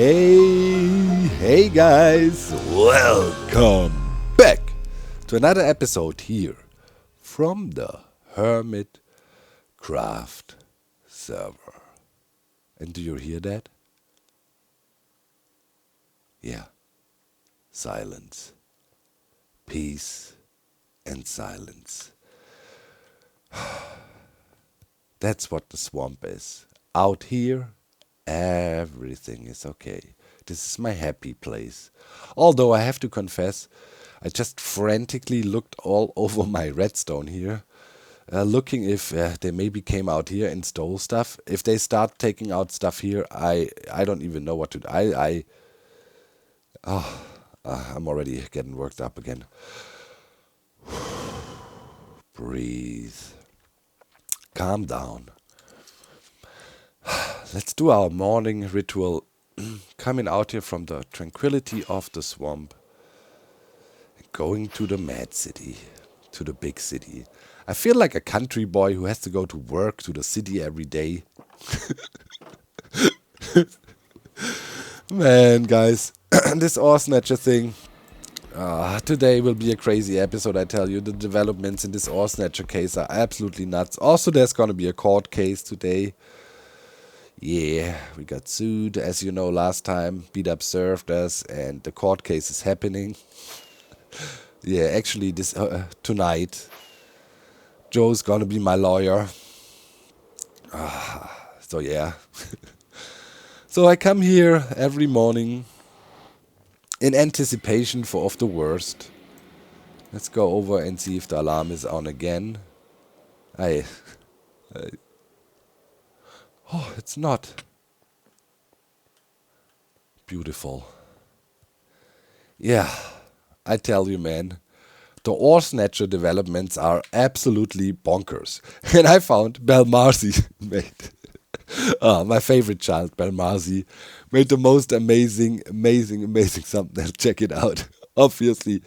Hey guys, welcome back to another episode here from the Hermitcraft server. And do you hear that? Yeah, silence, peace and silence. That's what the swamp is. Out here, everything is okay. This is my happy place. Although I have to confess, I just frantically looked all over my redstone here, looking if they maybe came out here and stole stuff. If they start taking out stuff here, I don't even know what to do. I'm already getting worked up again. Breathe. Calm down. Let's do our morning ritual, coming out here from the tranquility of the swamp, and going to the mad city, to the big city. I feel like a country boy who has to go to work to the city every day. Man, guys, this Snatcher thing. Today will be a crazy episode, I tell you. The developments in this Snatcher case are absolutely nuts. Also, there's gonna be a court case today. Yeah, we got sued, as you know, last time. Beat Up served us, and the court case is happening. Yeah, actually, this tonight, Joe's gonna be my lawyer. So yeah. So I come here every morning in anticipation of the worst. Let's go over and see if the alarm is on again. Oh, it's not. Beautiful. Yeah, I tell you, man. The Snatcher developments are absolutely bonkers. And I found Belmarzi made. My favorite child, Belmarzi, made the most amazing thumbnail. Check it out. Obviously.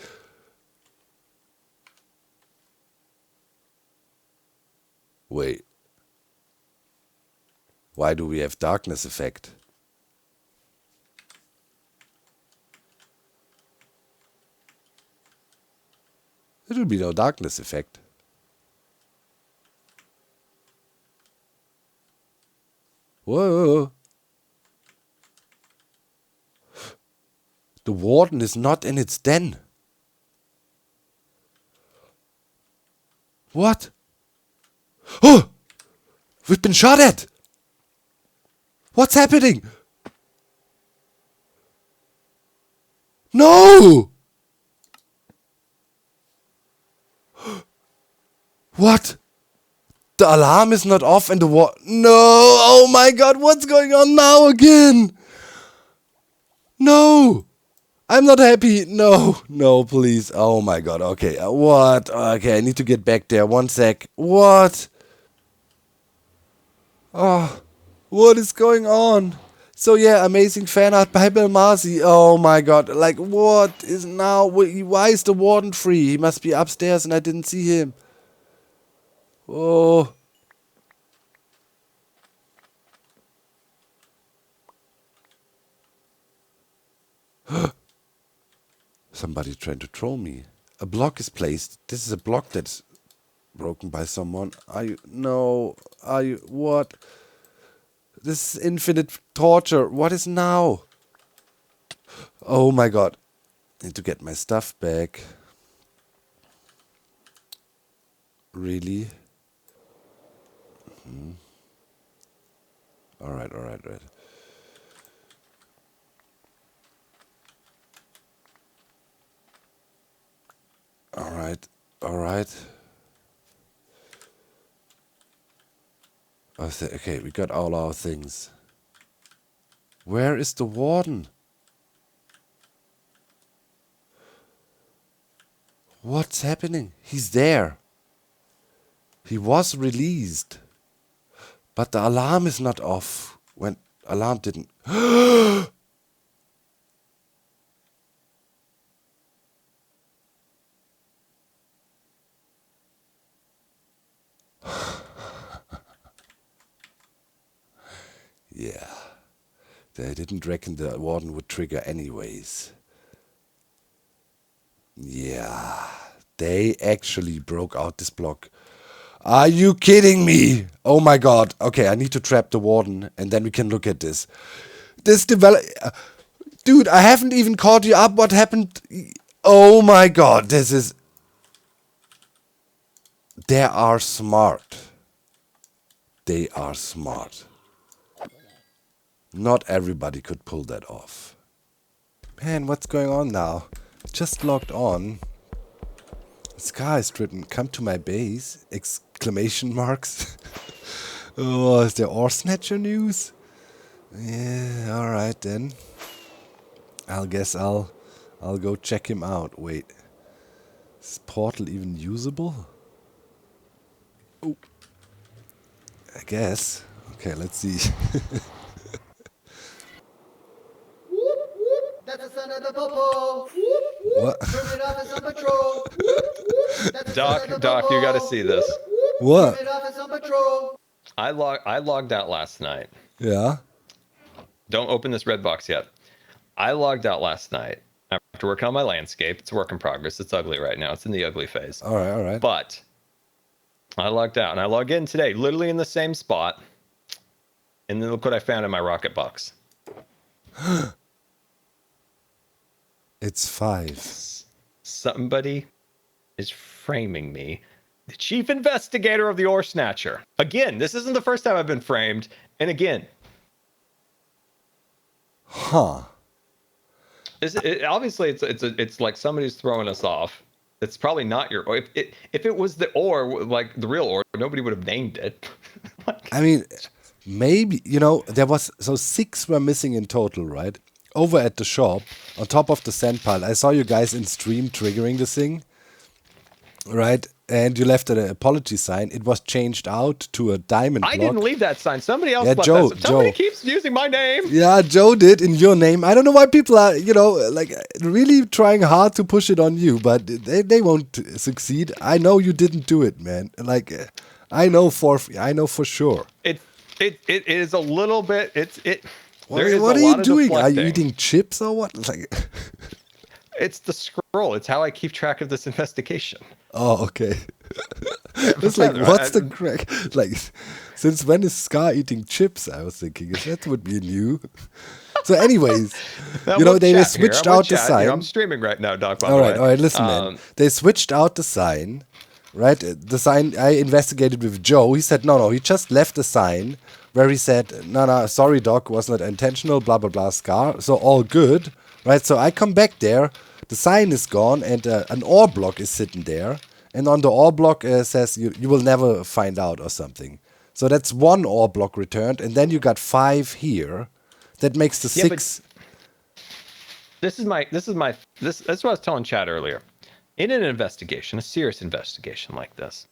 Wait. Why do we have darkness effect? There will be no darkness effect. Whoa. The Warden is not in its den. What? Oh! We've been shot at! What's happening? No! What? The alarm is not off and the No! Oh my god, what's going on now again? No! I'm not happy. No, please. Oh my god, okay. What? Okay, I need to get back there. 1 sec. What? Oh, what is going on? So yeah, amazing fan art by Belmarzi. Oh my god, like what is now? Why is the Warden free? He must be upstairs and I didn't see him. Oh. Somebody trying to troll me. A block is placed. This is a block that's broken by someone. What? This is infinite torture. What is now? Oh my god. Need to get my stuff back. Really? Alright. Alright. Okay, we got all our things. Where is the Warden? What's happening? He's there. He was released. But the alarm is not off. When alarm didn't... Yeah. They didn't reckon the Warden would trigger anyways. Yeah, they actually broke out this block. Are you kidding me? Oh my god. Okay, I need to trap the Warden and then we can look at this. This Dude, I haven't even caught you up what happened. Oh my god, this is... They are smart. They are smart. Not everybody could pull that off. Man, what's going on now? Just logged on. Sky is written, come to my base! Exclamation marks. Oh, is there ore snatcher news? Yeah, alright then. I'll guess I'll go check him out. Wait. Is portal even usable? Oh. I guess. Okay, let's see. That's the son of the popo. What? Hermit office on patrol. That's the Doc, son of the Doc, you popo. got to see this. What? Hermit office on patrol. I logged out last night. Yeah? Don't open this red box yet. I logged out last night after working on my landscape. It's a work in progress. It's ugly right now. It's in the ugly phase. Alright, alright. But I logged out and I logged in today, literally in the same spot. And then look what I found in my rocket box. It's 5. Somebody is framing me. The chief investigator of the Ore Snatcher. Again, this isn't the first time I've been framed. And again, Huh. Obviously it's like somebody's throwing us off. It's probably not your ore. If it was the ore, like the real ore, nobody would have named it. Like, I mean, maybe, you know, there was, so 6 were missing in total, right? Over at the shop, on top of the sand pile, I saw you guys in stream triggering the thing, right? And you left an apology sign. It was changed out to a diamond block. I didn't leave that sign. Somebody else left Joe, that sign. Somebody Joe. keeps using my name. Yeah, Joe did in your name. I don't know why people are, you know, like really trying hard to push it on you, but they won't succeed. I know you didn't do it, man. Like, I know for sure. It is a little bit. What are you doing? Are you eating chips or what? Like, it's the scroll. It's how I keep track of this investigation. oh, okay. It's like, what's the crack? Like, since when is Scar eating chips? I was thinking, that would be new. So, anyways, Now, you know, we'll they chat switched here. I'm out the chat. sign. You know, I'm streaming right now, Doc. By All the right, way. all right, listen, man. They switched out the sign, right? The sign, I investigated with Joe. He said, no, he just left the sign where he said, no, sorry, Doc, was not intentional, blah, blah, blah, Scar. So, all good, right? So, I come back there. The sign is gone, and an ore block is sitting there. And on the ore block says, you will never find out or something. So, that's 1 ore block returned, and then you got 5 here. That makes the 6... That's what I was telling Chad earlier. In an investigation, a serious investigation like this,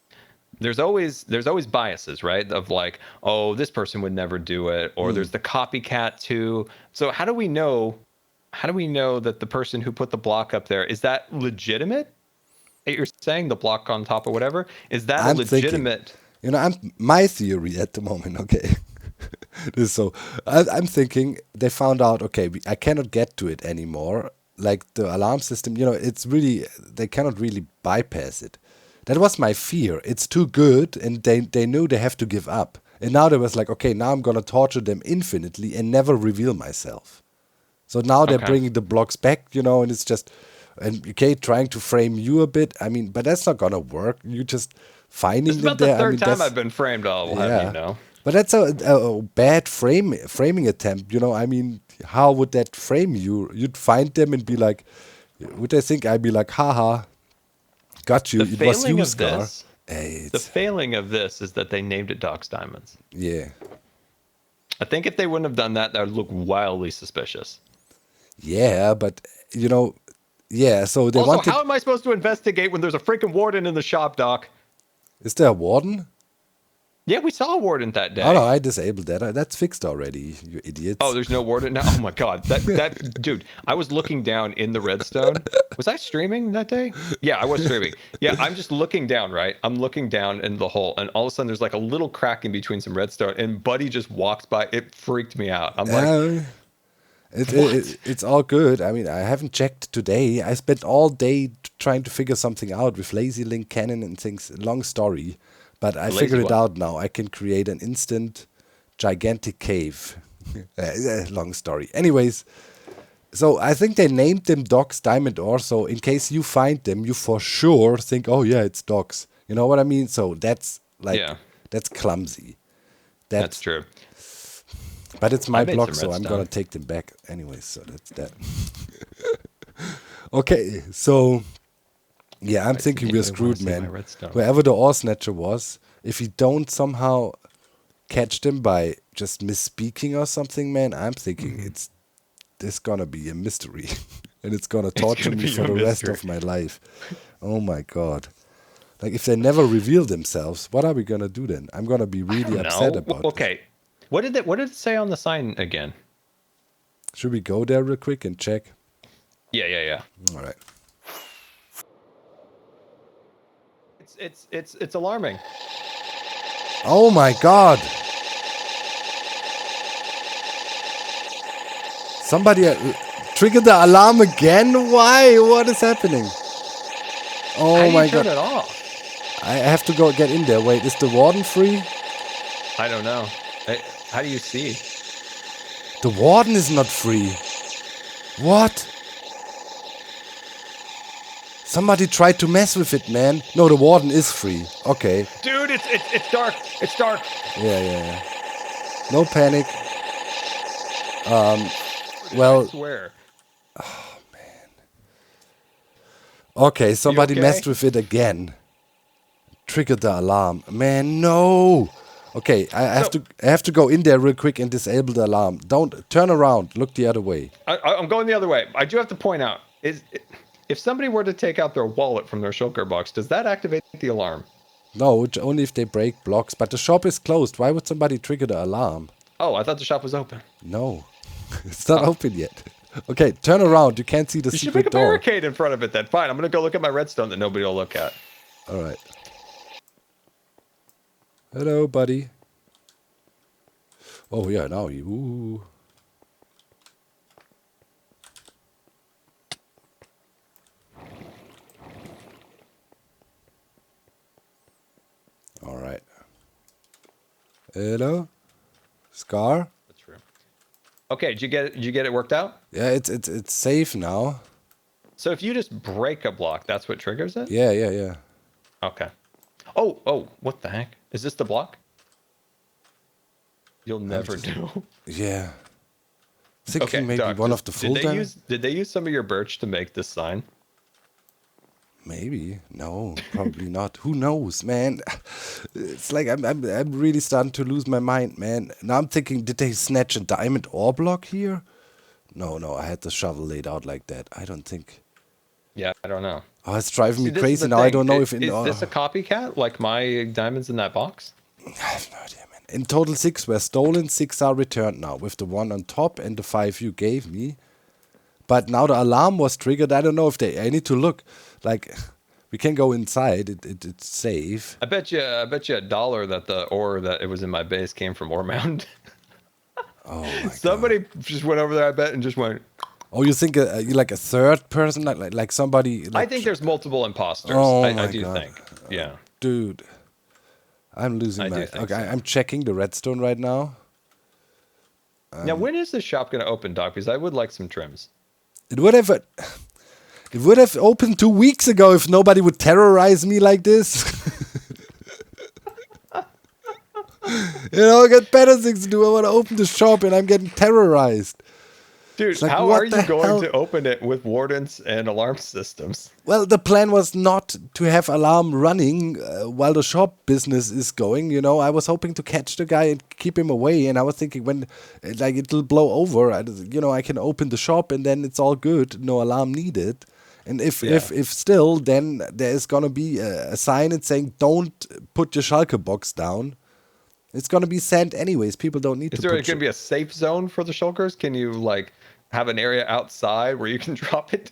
there's always biases, right? Of like, oh, this person would never do it, or there's the copycat too. So how do we know that the person who put the block up there, is that legitimate? You're saying the block on top or whatever, is that a legitimate? Thinking, you know, my theory at the moment, okay. So I'm thinking they found out, okay, I cannot get to it anymore. Like the alarm system, you know, it's really, they cannot really bypass it. That was my fear. It's too good, and they knew they have to give up. And now they was like, okay, now I'm going to torture them infinitely and never reveal myself. So now they're bringing the blocks back, you know, and it's just, and okay, trying to frame you a bit. I mean, but that's not going to work. You just finding them there. This is about the third time I've been framed, I'll have you know. But that's a bad framing attempt, you know. I mean, how would that frame you? You'd find them and be like, would they think I'd be like, haha, got you, it was you, Scar. The failing of this is that they named it Doc's Diamonds. Yeah. I think if they wouldn't have done that, that would look wildly suspicious. Yeah, but, you know, yeah, so they also, wanted... how am I supposed to investigate when there's a freaking warden in the shop, Doc? Is there a warden? Yeah, we saw a warden that day. Oh, no, I disabled that. That's fixed already, you idiots. Oh, there's no warden now? Oh, my God. That dude, I was looking down in the redstone. Was I streaming that day? Yeah, I was streaming. Yeah, I'm just looking down, right? I'm looking down in the hole, and all of a sudden there's like a little crack in between some redstone, and Buddy just walks by. It freaked me out. I'm like, It's all good. I mean, I haven't checked today. I spent all day trying to figure something out with lazy link cannon and things. Long story, but I Lazy figured it what? out now. I can create an instant gigantic cave. Long story. Anyways, so I think they named them Docks Diamond Ore. So in case you find them, you for sure think, oh yeah, it's Docks. You know what I mean? So that's like Yeah. that's clumsy. That's true. But it's my I made block, some so I'm gonna redstone. take them back anyways. So that's that. Okay, so yeah, I'm thinking we're continually wanna screwed, see my man. redstone. Wherever the ore snatcher was, if we don't somehow catch them by just misspeaking or something, man, I'm thinking it's gonna be a mystery, and it's gonna torture gonna me be for a the rest mystery. of my life. Oh my god! Like if they never reveal themselves, what are we gonna do then? I'm gonna be really upset No. about this. Okay. What did it say on the sign again? Should we go there real quick and check? Yeah. All right. It's alarming. Oh my god! Somebody triggered the alarm again? Why? What is happening? How Oh do you my turn god. it off? I have to go get in there. Wait, is the warden free? I don't know. How do you see? The warden is not free. What? Somebody tried to mess with it, man. No, the warden is free. Okay. Dude, it's dark. It's dark. Yeah. No panic. I Well, swear. okay, somebody okay? messed with it again. Triggered the alarm. Man, no. Okay, I have to go in there real quick and disable the alarm. Don't turn around. Look the other way. I'm going the other way. I do have to point out if somebody were to take out their wallet from their shulker box, does that activate the alarm? No, only if they break blocks. But the shop is closed. Why would somebody trigger the alarm? Oh, I thought the shop was open. No, it's not open yet. Okay, turn around. You can't see the You should make secret a door. barricade in front of it then. Fine, I'm gonna go look at my redstone that nobody will look at. All right. Hello, buddy. Oh yeah, now you. Ooh. All right. Hello, Scar. That's true. Okay, did you get it worked out? Yeah, it's safe now. So if you just break a block, that's what triggers it? Yeah. Okay. Oh, what the heck? Is this the block? You'll never do. Yeah. Thinking Okay, maybe Doc, one of the full diamonds? did they use some of your birch to make this sign? Maybe. No, probably not. Who knows, man? It's like I'm really starting to lose my mind, man. Now I'm thinking, did they snatch a diamond ore block here? No, I had the shovel laid out like that. I don't think. Yeah, I don't know. Oh, it's driving me See, this is crazy the now. I thing. don't know if Is this a copycat like my diamonds in that box? I have no idea, man. In total, 6 were stolen, 6 are returned now, with the 1 on top and the 5 you gave me. But now the alarm was triggered. I don't know if I need to look. Like, we can go inside. It's safe. I bet you $1 that the ore that it was in my base came from Ore Mound. Oh my Somebody just went over there, I bet, and just went. Oh, you think you like a third person, like somebody? Like, I think there's multiple imposters. Oh I my do God. think. Yeah. dude, I'm losing I do my. think Okay, so. I'm checking the redstone right now. Now, when is this shop going to open, Doc? Because I would like some trims. It would have opened 2 weeks ago if nobody would terrorize me like this. I got better things to do. I want to open the shop and I'm getting terrorized. Dude, like, how what are you the going hell? to open it with wardens and alarm systems? Well, the plan was not to have alarm running while the shop business is going. I was hoping to catch the guy and keep him away. And I was thinking when, like, it'll blow over, I can open the shop and then it's all good. No alarm needed. And if still, then there is gonna be a sign and saying, "Don't put your shulker box down." It's gonna be sent anyways. People don't need Is to. there going to be a safe zone for the shulkers? Can you have an area outside where you can drop it?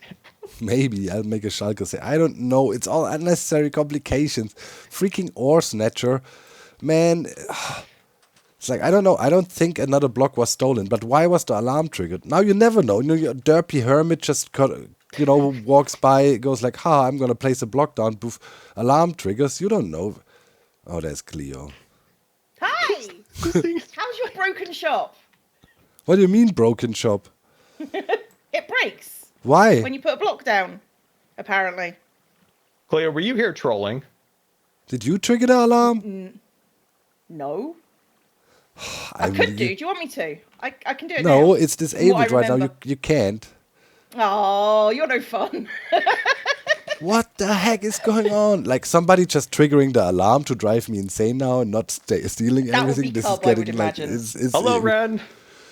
Maybe I'll make a shulker say. I don't know. It's all unnecessary complications. Freaking ore snatcher, man. It's like, I don't know. I don't think another block was stolen, but why was the alarm triggered? Now you never know. You know, your derpy hermit just walks by, goes like, "Ha! I'm gonna place a block down." Poof, alarm triggers. You don't know. Oh, there's Cleo. Hi! How's your broken shop? What do you mean broken shop? It breaks Why? when you put a block down, apparently. Cleo, were you here trolling? Did you trigger the alarm? No. I could do. Do you want me to? I can do it now. No, it's From what disabled I right now. remember. You can't. Oh, you're no fun. What the heck is going on? Like somebody just triggering the alarm to drive me insane now and not stealing That would everything. be This Cub, is I would getting like. imagine. Hello, Ren.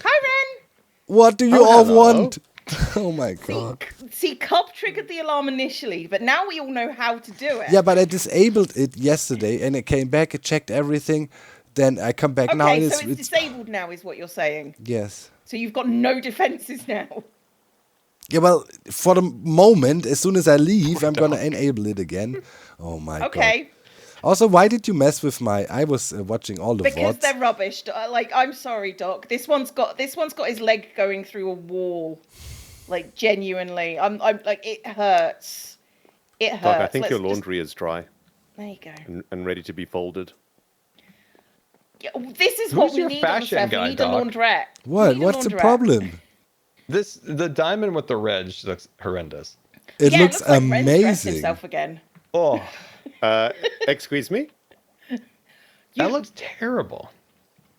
Hi, Ren. What do you Oh, all hello. want? Oh my god. See, Cub triggered the alarm initially, but now we all know how to do it. Yeah, but I disabled it yesterday and it came back. It checked everything. Then I come back now and Okay, so it's disabled now, is what you're saying. yes. So you've got no defenses now. Yeah, well, for the moment, as soon as I leave, I'm gonna enable it again. Oh my god. Okay, Also, why did you mess with my? I was watching all the because VODs. they're rubbish. Like, I'm sorry, Doc. This one's got his leg going through a wall. Like, genuinely, I'm like, it hurts. It hurts. Doc, I think Let's your just- laundry is dry There you go. and ready to be folded. Yeah, this is what Who's we your need on the fashion server. guy, We need a Doc? laundrette. We What? need a What's the laundrette. problem? The diamond with the red just looks horrendous. It Yeah, looks it looks like Ren's dressed amazing. himself again. Oh, Excuse me? that looks terrible.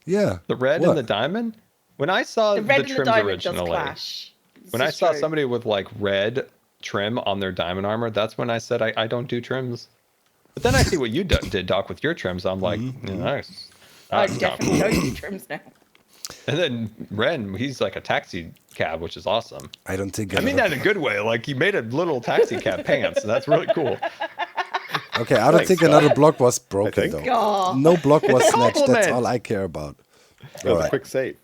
Yeah. The red What? and the diamond. When I saw The red and the trims diamond does originally, clash. when I saw somebody with like red trim on their diamond armor, that's when I said I don't do trims. But then I see what you did, Doc, with your trims. I'm like, nice. I That's not definitely cool. don't do trims now. And then Ren, he's like a taxi cab, which is awesome. I don't think. I mean that in a good way. Like he made a little taxi cab pants. And that's really cool. Okay, I don't Thanks, think Doc. another block was broken think. though. Aw. No block was It's a snatched. That's compliment. all I care about. That was Alright. a quick save.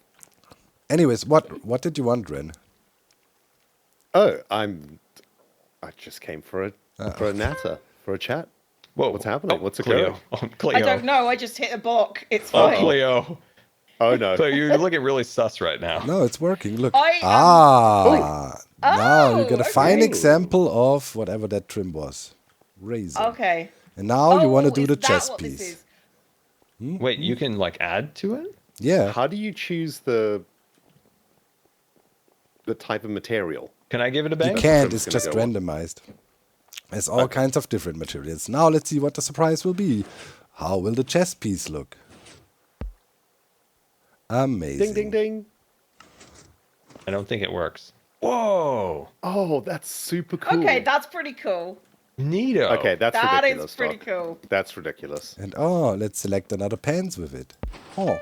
Anyways, what did you want, Ren? Oh, I just came for a natter, for a chat. Whoa, What's happening? What's Cleo? occurring? Oh, Cleo. I don't know. I just hit a block. It's Oh, fine. Cleo. Oh no. Cleo, you're looking really sus right now. No, it's working. Look. I am- Now you Oh, got a fine okay. example of whatever that trim was. Razor. Okay. And now you want to Oh, do is the that chess what this piece. is? Wait, you can like add to it? Yeah. How do you choose the type of material? Hmm? Can I give it a You bang? can't, trim's it's gonna just go on. randomized. There's all kinds of different materials. Now let's see what the surprise will be. How will the chess piece look? Amazing. Ding ding ding. I don't think it works. Whoa, Oh, that's super cool. Okay, that's pretty cool. neato. Okay, that's That ridiculous. is pretty Doc. cool. That's ridiculous. And let's select another pants with it. Oh.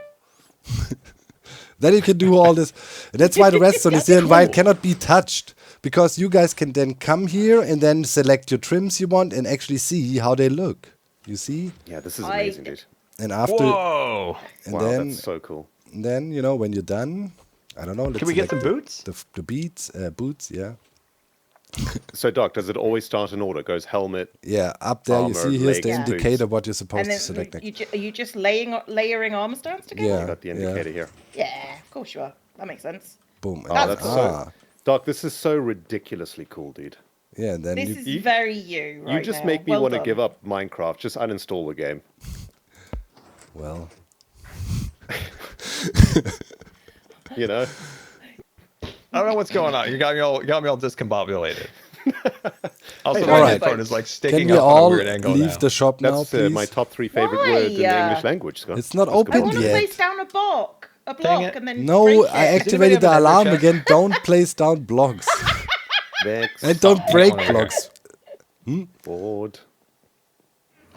Then you can do all this. And that's why the redstone is there and why it cannot be touched. Because you guys can then come here and then select your trims you want and actually see how they look. You see? Yeah, this is I- amazing, dude. And after, Whoa. and Wow, then, that's so cool. you know, when you're done, I don't know. Let's Can we get some select boots? The beats, boots, yeah. So, Doc, does it always start in order? Goes helmet. Yeah, up there you Armor, see here's the legs, indicator boots. what you're supposed And to then select next. are you just layering armor stones together? Yeah. I got the indicator here. Yeah, of course you are. That makes sense. Boom. Oh, and that's then- so. Doc, this is so ridiculously cool, dude. Yeah, and then This you, is very you right You just now. make me Well want to done. give up Minecraft. Just uninstall the game. well, You know? I don't know what's going on. You got me all discombobulated. Also, Hey, my alright. headphone is like can sticking we up on a all weird angle leave now. the shop now, That's please? my top 3 favorite Why? words in the English language, Scott. It's not Let's go. open I want to yet. place down a block, it. and then No, break I it. activated the have an alarm Ether check? again. Don't place down blocks. Next. And don't break on over here. blocks. Board.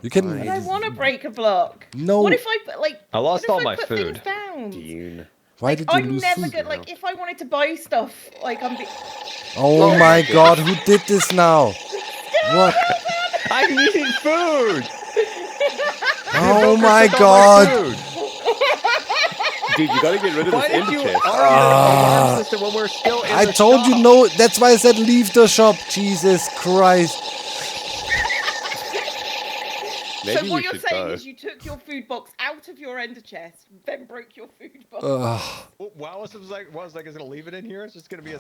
You can. I don't want to break a block. No. What if I put like? I lost what if all I my put food. things down? Dune. Why Like, did you I'm lose never food? good. Like if I wanted to buy stuff, like Oh my god, who did this now? What? I needed food. Oh my Took all god. food. Dude, you gotta get rid of Why this did you end chest. argue the alarm system when we're still in I the told you shop? no. That's why I said leave the shop. Jesus Christ. Maybe so what we you're should saying go. is you took your food box out of your ender chest, then broke your food box. Wow, was like, is gonna leave it in here? It's just gonna be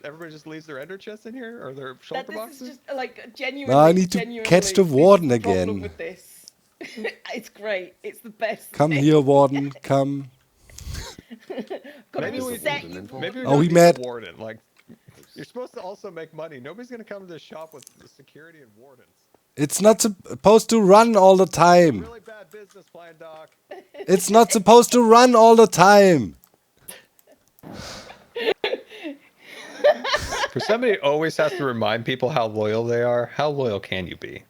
everybody just leaves their ender chest in here or their That shulker this boxes. is just like genuinely. No, I need to catch the this is Warden the problem again. with this. It's great. It's the best. Come thing. here, Warden. Come. Gotta Maybe we- reset you. Maybe we Oh, don't we need met. the warden. Like, you're supposed to also make money. Nobody's gonna come to this shop with the security and wardens. It's not supposed to run all the time. Really bad business plan, Doc. It's not supposed to run all the time. For somebody who always has to remind people how loyal they are, how loyal can you be?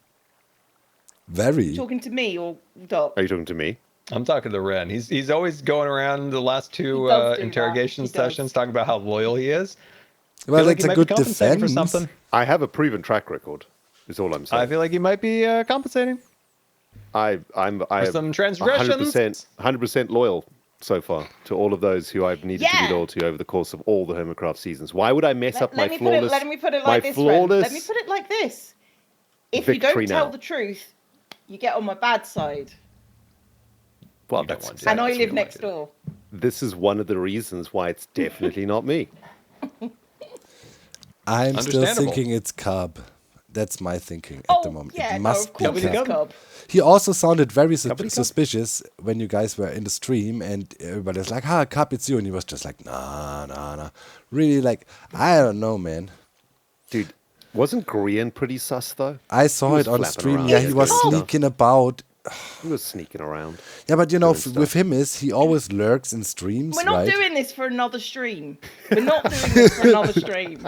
Very. Talking to me or Doc? Are you talking to me? I'm talking to Ren. He's always going around the last two He does do interrogation that. He does. sessions talking about how loyal he is. Well, Feel like it's he a might good be compensating defense. for something. I have a proven track record. Is all I'm saying. I feel like he might be compensating I'm for some transgressions. 100% loyal so far to all of those who I've needed to Yeah. be loyal to over the course of all the Hermitcraft seasons. Why would I mess up my flawless? Let me put it my like this, Ren. flawless Let me put it like this. If you victory don't tell now. the truth, you get on my bad side. Well, You don't that's want to. And I that's live what next you want door. this is one of the reasons why it's definitely not me. I'm still Understandable. thinking it's Cub. That's my thinking at the Oh, moment. yeah, It no, must of be course it's Cub. Cub. He also sounded very Company Cub? suspicious when you guys were in the stream and everybody was like, Cub, it's you. And he was just like, nah. Really, like, I don't know, man. Dude, wasn't Grian pretty sus though? I saw He was it on flapping stream. around Yeah, there he was doing stuff. sneaking about. He was sneaking around. Yeah, but you know, Doing stuff. with him is he always lurks in streams, We're not right? doing this for another stream. We're not doing this for another stream.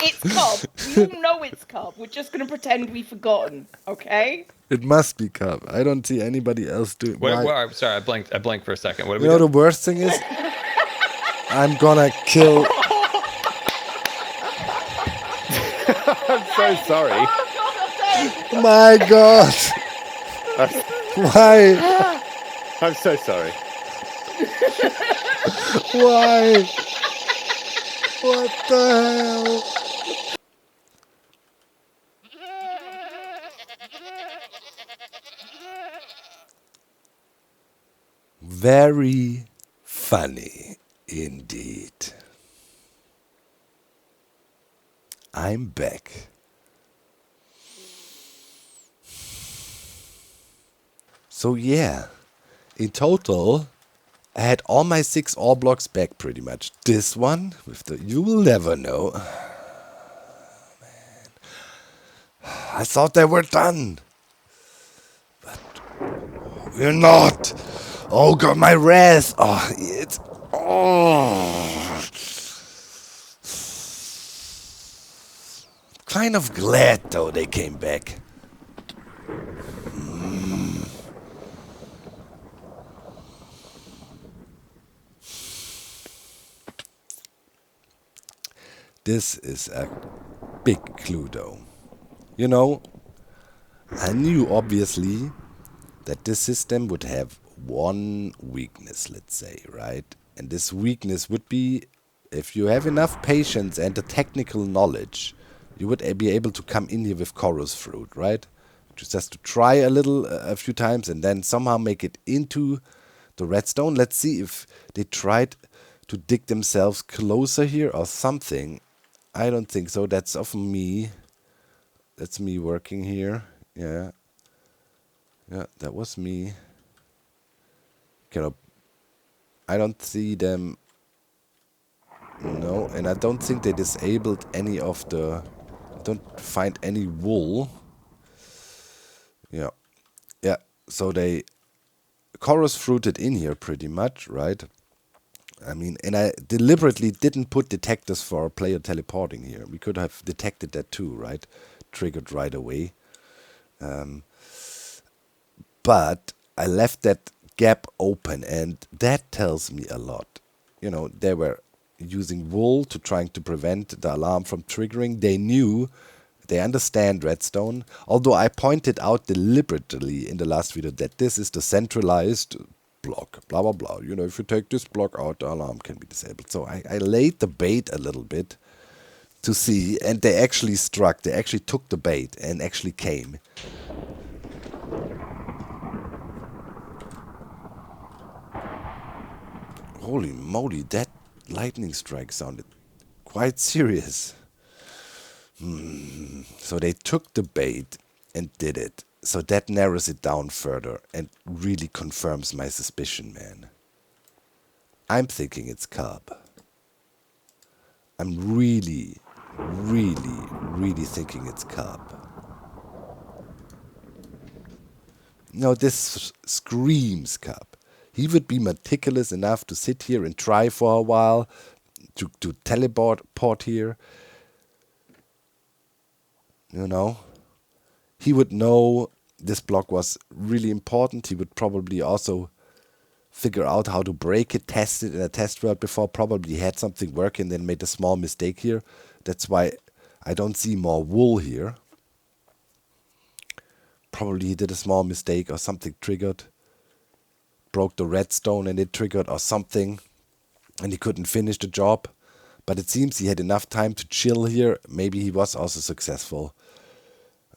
It's Cub. We all know it's Cub. We're just going to pretend we've forgotten, okay? It must be Cub. I don't see anybody else doing. Wait, Why- sorry, I blanked for a second. What are You we know, the doing? worst thing is, I'm gonna kill. I'm so sorry. My God! Why? I'm so sorry. Why? What the hell? Very funny indeed. I'm back. So yeah, in total, I had all my 6 ore blocks back pretty much. This one, with the you will never know. Man. I thought they were done. But we're not. Oh God, my wrath. Oh, it's... Oh. Kind of glad though they came back. This is a big clue though. You know, I knew obviously that this system would have one weakness, let's say, right? And this weakness would be if you have enough patience and the technical knowledge, you would be able to come in here with chorus fruit, right? Just has to try a few times and then somehow make it into the redstone. Let's see if they tried to dig themselves closer here or something. I don't think so. That's of me. That's me working here. Yeah. Yeah, that was me. I don't see them. No, and I don't think they disabled any of the... I don't find any wool. Yeah. Yeah, so they chorus fruited in here pretty much, right? I mean, and I deliberately didn't put detectors for player teleporting here. We could have detected that too, right? Triggered right away. But I left that gap open, and that tells me a lot. You know, they were using wool to trying to prevent the alarm from triggering. They knew, they understand redstone. Although I pointed out deliberately in the last video that this is the centralized block, blah, blah, blah. You know, if you take this block out, the alarm can be disabled. So I laid the bait a little bit to see, and they actually struck. They actually took the bait and actually came. Holy moly, that lightning strike sounded quite serious. So they took the bait and did it. So that narrows it down further and really confirms my suspicion, man. I'm thinking it's Cub. I'm really, really, really thinking it's Cub. No, this screams Cub. He would be meticulous enough to sit here and try for a while, to teleport here. You know? He would know this block was really important. He would probably also figure out how to break it, test it in a test world before, probably had something working, then made a small mistake here. That's why I don't see more wool here. Probably he did a small mistake or something triggered. Broke the redstone and it triggered or something. And he couldn't finish the job. But it seems he had enough time to chill here. Maybe he was also successful.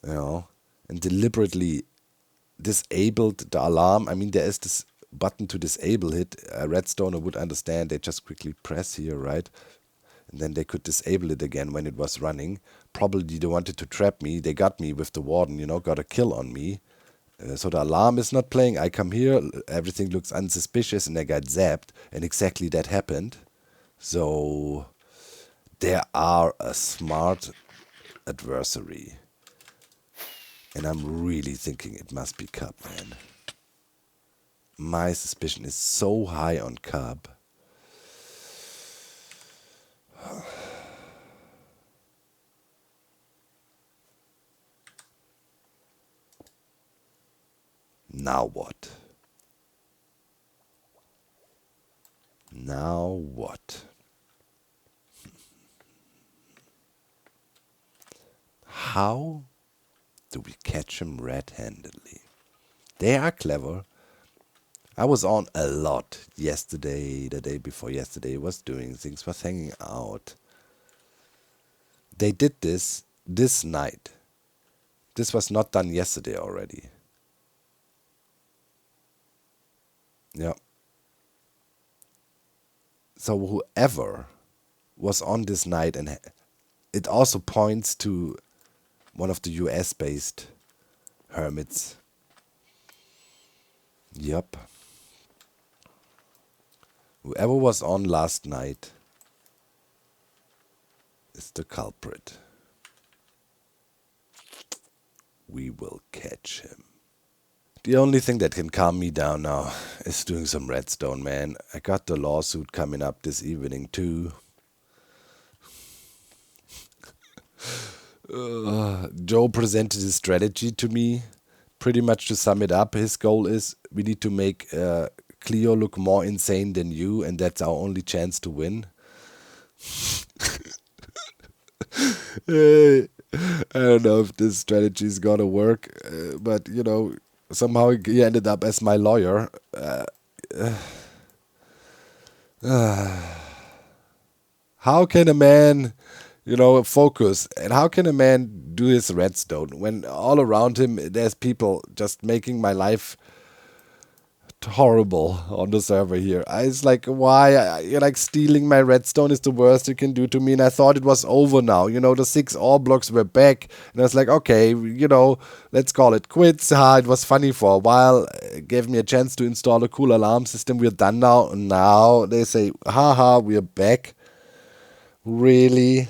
You know. And deliberately disabled the alarm. I mean, there is this button to disable it. A redstoner would understand. They just quickly press here, right? And then they could disable it again when it was running. Probably they wanted to trap me. They got me with the Warden, you know, got a kill on me. So the alarm is not playing. I come here, everything looks unsuspicious, and I got zapped. And exactly that happened. So they are a smart adversary. And I'm really thinking it must be Cub, man. My suspicion is so high on Cub. Now what? Now what? How do we catch him red-handedly? They are clever. I was on a lot yesterday, the day before yesterday, was doing things, was hanging out. They did this night. This was not done yesterday already. Yeah. So whoever was on this night, and it also points to one of the US-based hermits. Yep. Whoever was on last night is the culprit. We will catch him. The only thing that can calm me down now is doing some redstone, man. I got the lawsuit coming up this evening too. Joe presented his strategy to me. Pretty much to sum it up, his goal is we need to make Cleo look more insane than you, and that's our only chance to win. I don't know if this strategy is gonna work, but you know, somehow he ended up as my lawyer. How can a man, you know, focus, and how can a man do his redstone when all around him there's people just making my life horrible on the server here? It's like, why? You're like, stealing my redstone is the worst you can do to me, and I thought it was over now. You know, the 6 ore blocks were back, and I was like, okay, you know, let's call it quits. It was funny for a while. It gave me a chance to install a cool alarm system. We're done now. And now they say, haha, we're back. Really?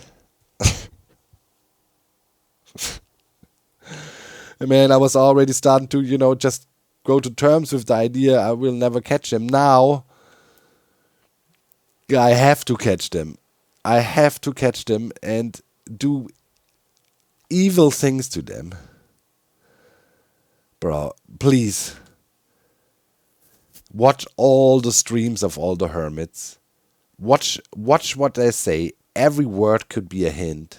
Man, I was already starting to, you know, just go to terms with the idea I will never catch them. Now, I have to catch them. I have to catch them and do evil things to them. Bro, please. Watch all the streams of all the hermits. Watch what they say. Every word could be a hint.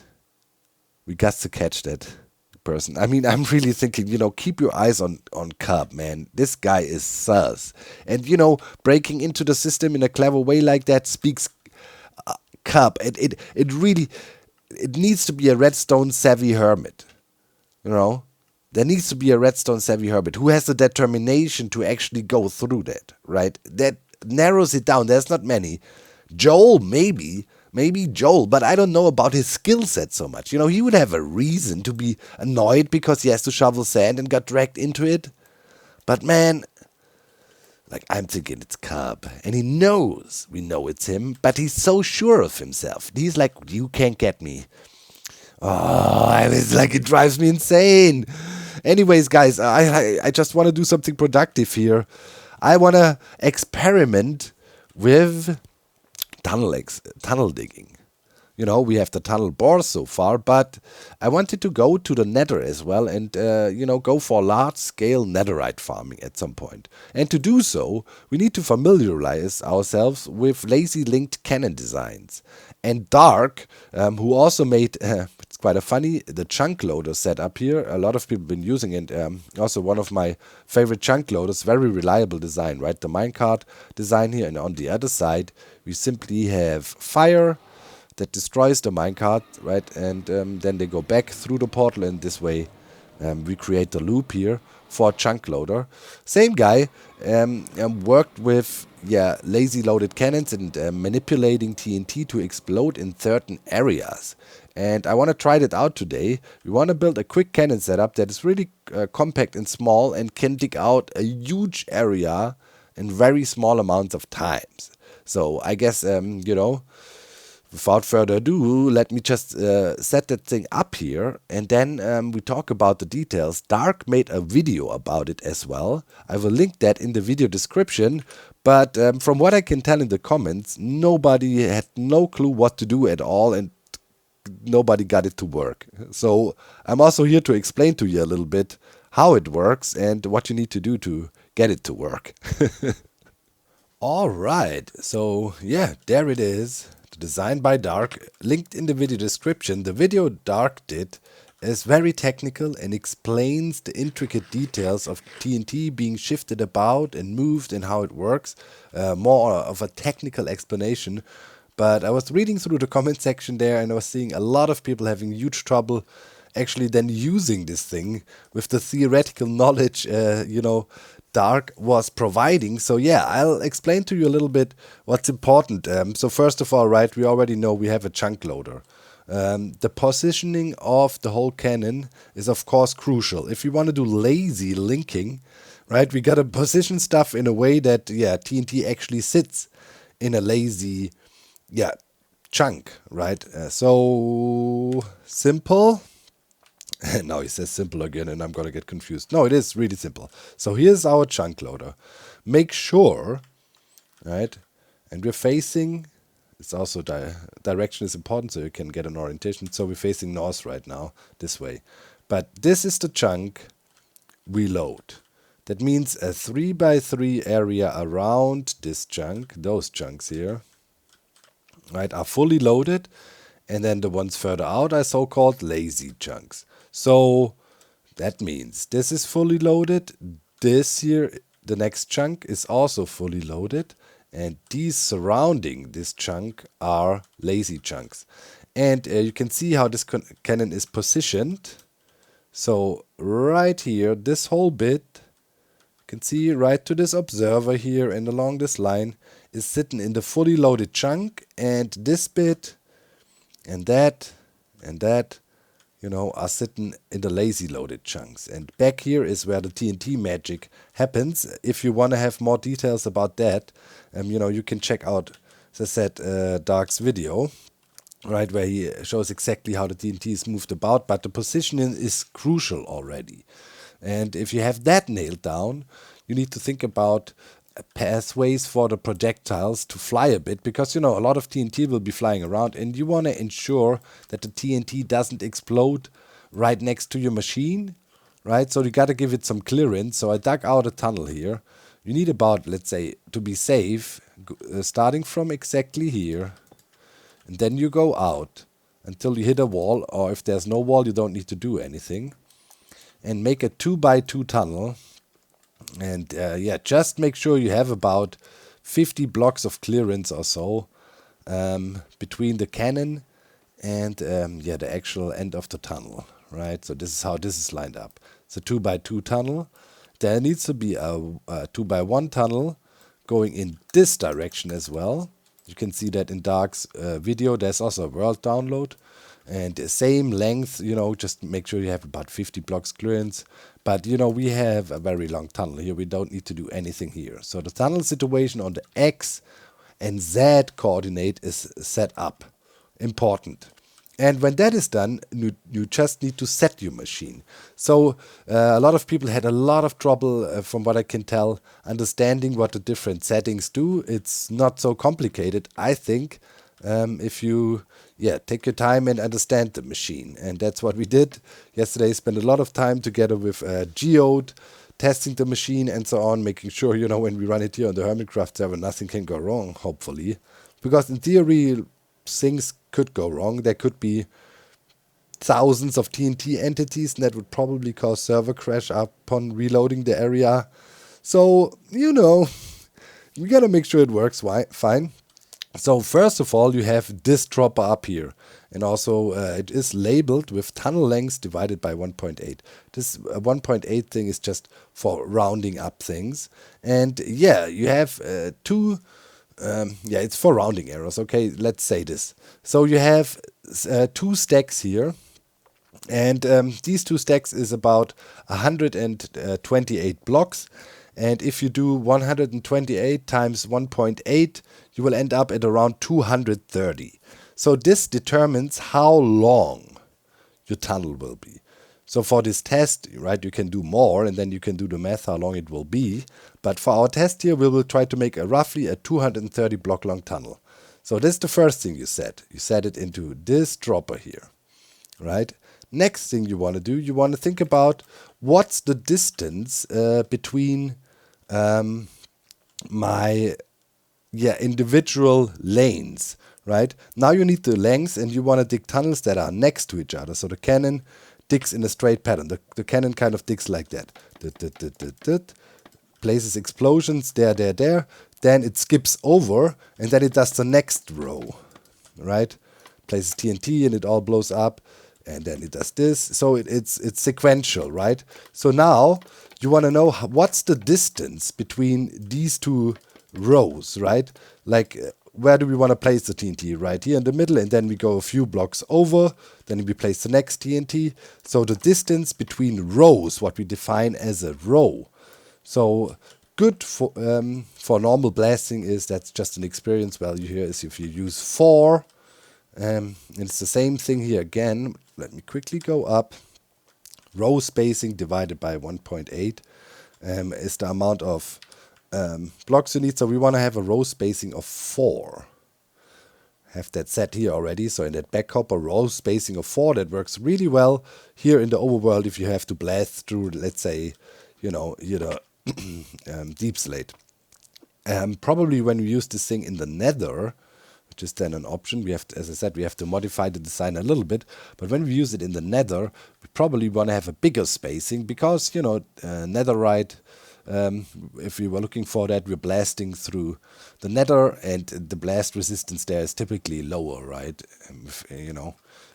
We got to catch that person. I mean, I'm really thinking, you know, keep your eyes on Cub, man. This guy is sus. And, you know, breaking into the system in a clever way like that speaks Cub. It really, it needs to be a redstone savvy hermit. You know? There needs to be a redstone savvy hermit who has the determination to actually go through that, right? That narrows it down. There's not many. Joel, maybe Joel, but I don't know about his skill set so much. You know, he would have a reason to be annoyed because he has to shovel sand and got dragged into it. But man, like, I'm thinking it's Cub, and we know it's him, but he's so sure of himself. He's like, you can't get me. Oh, it's like, it drives me insane. Anyways, guys, I just want to do something productive here. I want to experiment with tunnel digging. You know, we have the tunnel bores so far, but I wanted to go to the nether as well and, go for large-scale netherite farming at some point. And to do so, we need to familiarize ourselves with lazy linked cannon designs. And Dark, who also made, it's quite a funny, the chunk loader setup here. A lot of people have been using it. Also one of my favorite chunk loaders, very reliable design, right? The minecart design here, and on the other side, we simply have fire that destroys the minecart, right? And then they go back through the portal, and this way we create the loop here for a chunk loader. Same guy worked with lazy loaded cannons and manipulating TNT to explode in certain areas. And I want to try that out today. We want to build a quick cannon setup that is really compact and small and can dig out a huge area in very small amounts of times. So I guess, without further ado, let me just set that thing up here, and then we talk about the details. Dark made a video about it as well. I will link that in the video description, but from what I can tell in the comments, nobody had no clue what to do at all, and nobody got it to work. So I'm also here to explain to you a little bit how it works and what you need to do to get it to work. Alright, so yeah, there it is. Designed by Dark, linked in the video description. The video Dark did is very technical and explains the intricate details of TNT being shifted about and moved and how it works. More of a technical explanation. But I was reading through the comment section there, and I was seeing a lot of people having huge trouble actually then using this thing with the theoretical knowledge, Dark was providing. So yeah, I'll explain to you a little bit what's important. So first of all, right, we already know we have a chunk loader. The positioning of the whole cannon is of course crucial. If you want to do lazy linking, right, we got to position stuff in a way that, TNT actually sits in a lazy, chunk, right? So simple. Now he says simple again, and I'm going to get confused. No, it is really simple. So here's our chunk loader. Make sure, right, and we're facing, it's also direction is important so you can get an orientation. So we're facing north right now, this way. But this is the chunk we load. That means a 3x3 area around this chunk, those chunks here, right, are fully loaded. And then the ones further out are so-called lazy chunks. So that means this is fully loaded. This here, the next chunk, is also fully loaded. And these surrounding this chunk are lazy chunks. And you can see how this cannon is positioned. So right here, this whole bit, you can see right to this observer here and along this line is sitting in the fully loaded chunk. And this bit and that, are sitting in the lazy loaded chunks. And back here is where the TNT magic happens. If you want to have more details about that, you can check out, as I said, Dark's video, right, where he shows exactly how the TNT is moved about. But the positioning is crucial already. And if you have that nailed down, you need to think about pathways for the projectiles to fly a bit, because a lot of TNT will be flying around, and you want to ensure that the TNT doesn't explode right next to your machine, right? So you got to give it some clearance. So I dug out a tunnel here. You need about, let's say, to be safe, starting from exactly here, and then you go out until you hit a wall, or if there's no wall, you don't need to do anything, and make a 2x2 tunnel. And just make sure you have about 50 blocks of clearance or so between the cannon and the actual end of the tunnel, right? So this is how this is lined up. It's a 2x2 tunnel. There needs to be a 2x1 tunnel going in this direction as well. You can see that in Dark's video. There's also a world download. And the same length, just make sure you have about 50 blocks clearance. But, we have a very long tunnel here. We don't need to do anything here. So the tunnel situation on the X and Z coordinate is set up. Important. And when that is done, you just need to set your machine. So a lot of people had a lot of trouble, from what I can tell, understanding what the different settings do. It's not so complicated, I think, if you take your time and understand the machine. And that's what we did. Yesterday, spent a lot of time together with Geode, testing the machine and so on, making sure, when we run it here on the Hermitcraft server, nothing can go wrong, hopefully. Because in theory, things could go wrong. There could be thousands of TNT entities, and that would probably cause server crash upon reloading the area. So, we gotta make sure it works fine. So first of all, you have this dropper up here. And also it is labeled with tunnel lengths divided by 1.8. This 1.8 thing is just for rounding up things. And you have two... it's for rounding errors. Okay, let's say this. So you have 2 stacks here. And these 2 stacks is about 128 blocks. And if you do 128 times 1.8, you will end up at around 230. So this determines how long your tunnel will be. So for this test, right, you can do more, and then you can do the math how long it will be. But for our test here, we will try to make roughly a 230 block long tunnel. So this is the first thing you set. You set it into this dropper here, right? Next thing you want to do, you want to think about what's the distance between my individual lanes, right? Now you need the length, and you want to dig tunnels that are next to each other. So the cannon digs in a straight pattern. The cannon kind of digs like that. Places explosions there. Then it skips over, and then it does the next row, right? Places TNT, and it all blows up. And then it does this. So it's sequential, right? So now you want to know what's the distance between these 2 rows, right? Like, where do we want to place the TNT? Right here in the middle, and then we go a few blocks over. Then we place the next TNT. So the distance between rows, what we define as a row. So good for normal blasting is that's just an experience value here is if you use 4. And it's the same thing here again. Let me quickly go up. Row spacing divided by 1.8 is the amount of blocks you need. So we want to have a row spacing of 4. Have that set here already. So in that backcop, a row spacing of 4, that works really well here in the overworld if you have to blast through, let's say, the deep slate. Probably when we use this thing in the Nether, which is then an option. We have to, as I said, we have to modify the design a little bit. But when we use it in the Nether, we probably want to have a bigger spacing because, Netherite, if we were looking for that, we're blasting through the Nether, and the blast resistance there is typically lower, right?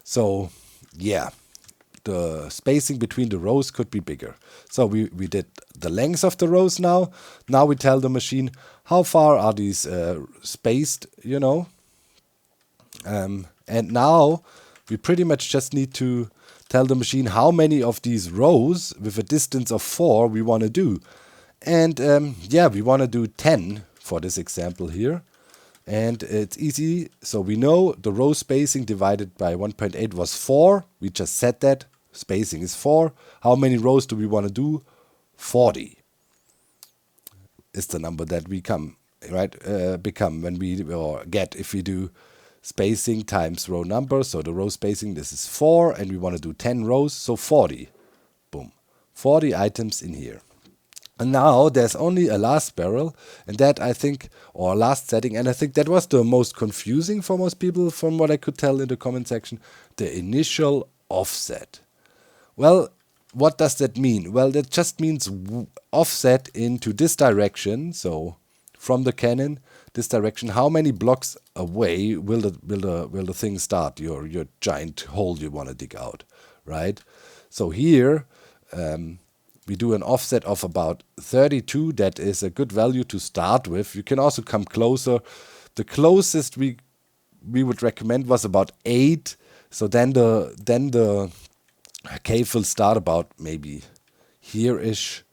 So, the spacing between the rows could be bigger. So we did the length of the rows now. Now we tell the machine how far are these spaced, and now we pretty much just need to tell the machine how many of these rows with a distance of 4 we want to do. And we want to do 10 for this example here. And it's easy. So we know the row spacing divided by 1.8 was 4. We just set that. Spacing is 4. How many rows do we want to do? 40 is the number that we become when we get if we do spacing times row number. So the row spacing, this is 4, and we want to do 10 rows, so 40. Boom. 40 items in here. And now there's only a last barrel, and that I think, or last setting, and I think that was the most confusing for most people from what I could tell in the comment section, the initial offset. Well, what does that mean? Well, that just means offset into this direction, so from the cannon, this direction, how many blocks away will the thing start, your giant hole you want to dig out, right? So here, we do an offset of about 32. That is a good value to start with. You can also come closer. The closest we would recommend was about 8. So then the cave will start about maybe here-ish.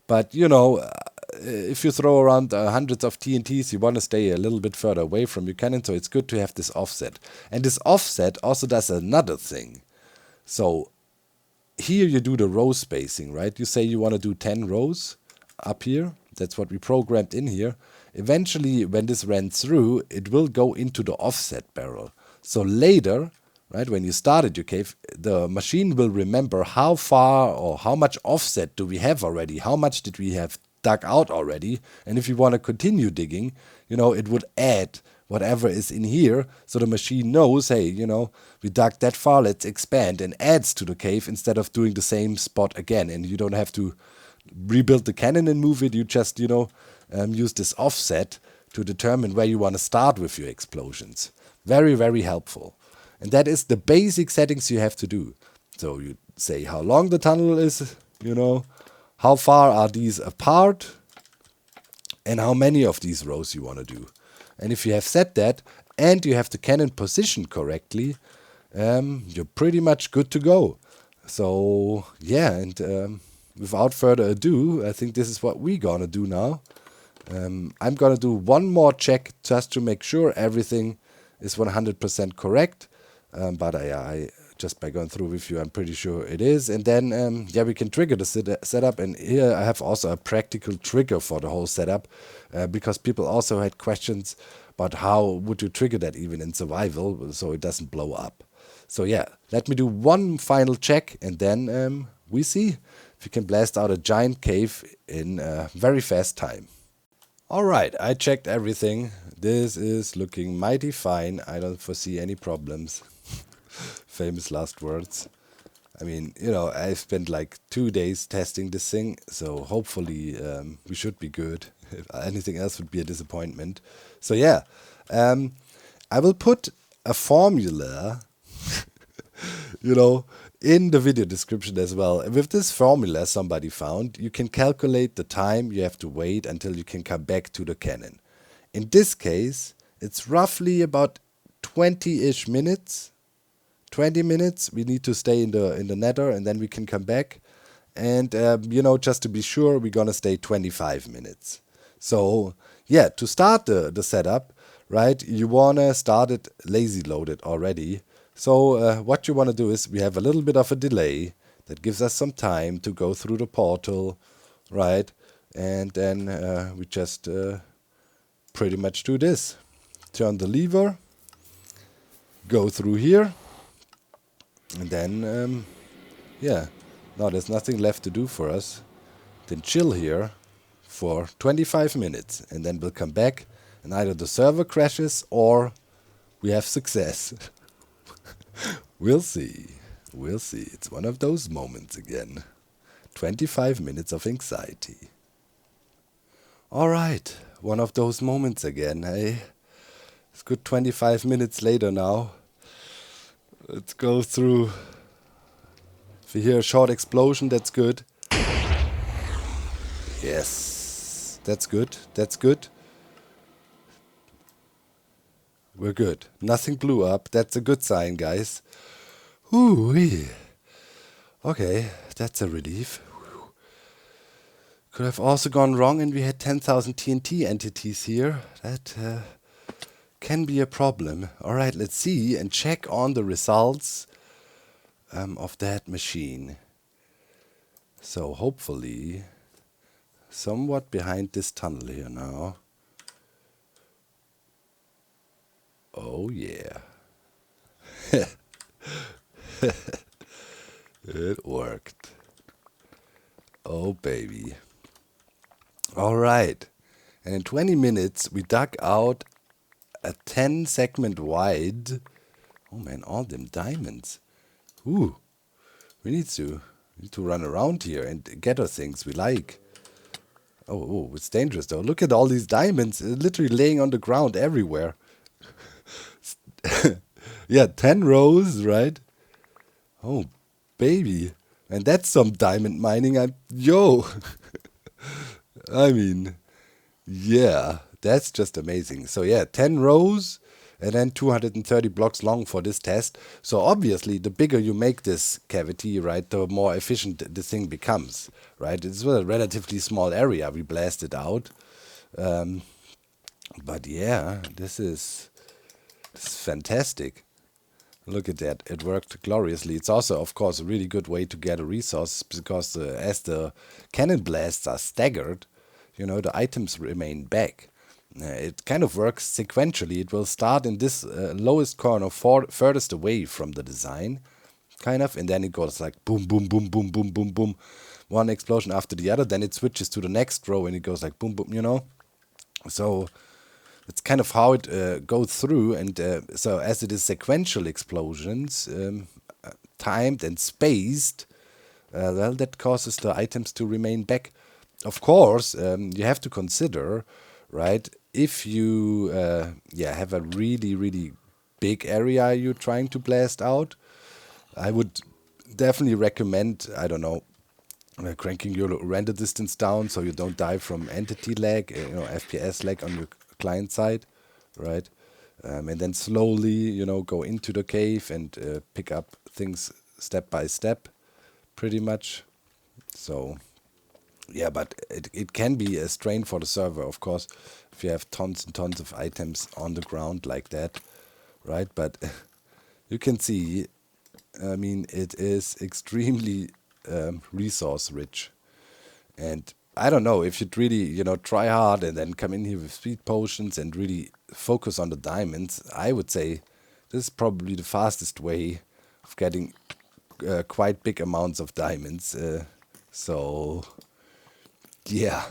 But, you know, if you throw around hundreds of TNTs, you want to stay a little bit further away from your cannon, so it's good to have this offset. And this offset also does another thing. So here you do the row spacing, right? You say you want to do 10 rows up here. That's what we programmed in here. Eventually, when this ran through, it will go into the offset barrel. So later, right, when you started your cave, the machine will remember how far or how much offset do we have already, how much did we have dug out already, and if you want to continue digging, you know, it would add whatever is in here, so the machine knows, hey, you know, we dug that far, let's expand, and adds to the cave instead of doing the same spot again, and you don't have to rebuild the cannon and move it, you just, you know, use this offset to determine where you want to start with your explosions. Very, very helpful. And that is the basic settings you have to do. So you say how long the tunnel is, you know, how far are these apart, and how many of these rows you want to do. And if you have set that, and you have the cannon positioned correctly, you're pretty much good to go. So, yeah, and without further ado, I think this is what we're gonna do now. I'm gonna do one more check just to make sure everything is 100% correct. But I just by going through with you, I'm pretty sure it is. And then, yeah, we can trigger the setup. And here I have also a practical trigger for the whole setup, because people also had questions about how would you trigger that even in survival so it doesn't blow up. So yeah, let me do one final check, and then we see if we can blast out a giant cave in a very fast time. Alright, I checked everything. This is looking mighty fine. I don't foresee any problems. Famous last words. I mean, you know, I spent like 2 days testing this thing, so hopefully we should be good. If anything else would be a disappointment. So yeah, I will put a formula, you know, in the video description as well. And with this formula somebody found, you can calculate the time you have to wait until you can come back to the cannon. In this case, it's roughly about 20-ish minutes. 20 minutes we need to stay in the nether, and then we can come back. And you know, just to be sure, we're gonna stay 25 minutes. So yeah, to start the setup, right, you wanna start it lazy loaded already. So what you wanna do is, we have a little bit of a delay that gives us some time to go through the portal, right? And then we just pretty much do this. Turn the lever, go through here, and then, yeah, now there's nothing left to do for us. Then chill here for 25 minutes, and then we'll come back, and either the server crashes or we have success. We'll see. We'll see. It's one of those moments again. 25 minutes of anxiety. Alright, one of those moments again, hey? It's good 25 minutes later now. Let's go through. If you hear a short explosion, that's good. Yes, that's good. That's good. We're good. Nothing blew up. That's a good sign, guys. Ooh-wee. Okay, that's a relief. Could have also gone wrong and we had 10,000 TNT entities here. That can be a problem. Alright, let's see and check on the results of that machine. So hopefully, somewhat behind this tunnel here now. Oh yeah. It worked. Oh baby. Alright. And in 20 minutes we dug out a 10 segment wide. Oh man, all them diamonds. Ooh. We need to run around here and gather things we like. Oh, it's dangerous though. Look at all these diamonds literally laying on the ground everywhere. Yeah, 10 rows, right? Oh, baby. And that's some diamond mining. Yo, I mean, yeah, that's just amazing. So yeah, 10 rows and then 230 blocks long for this test. So obviously, the bigger you make this cavity, right, the more efficient the thing becomes, right? It's a relatively small area we blasted out. But yeah, this is fantastic. Look at that. It worked gloriously. It's also, of course, a really good way to get a resource because as the cannon blasts are staggered, the items remain back. It kind of works sequentially. It will start in this lowest corner furthest away from the design, kind of, and then it goes like boom, boom, boom, boom, boom, boom, boom, one explosion after the other. Then it switches to the next row and it goes like boom, boom, So it's kind of how it goes through, and so as it is sequential explosions, timed and spaced, well, that causes the items to remain back. Of course, you have to consider, right, if you have a really, really big area you're trying to blast out, I would definitely recommend, I don't know, cranking your render distance down so you don't die from entity lag, FPS lag on your client side, right? And then slowly, go into the cave and pick up things step by step, pretty much. So, yeah, but it can be a strain for the server, of course, if you have tons and tons of items on the ground like that, right? But you can see, I mean, it is extremely resource rich. And I don't know if you'd really, try hard and then come in here with speed potions and really focus on the diamonds. I would say this is probably the fastest way of getting quite big amounts of diamonds. So, yeah,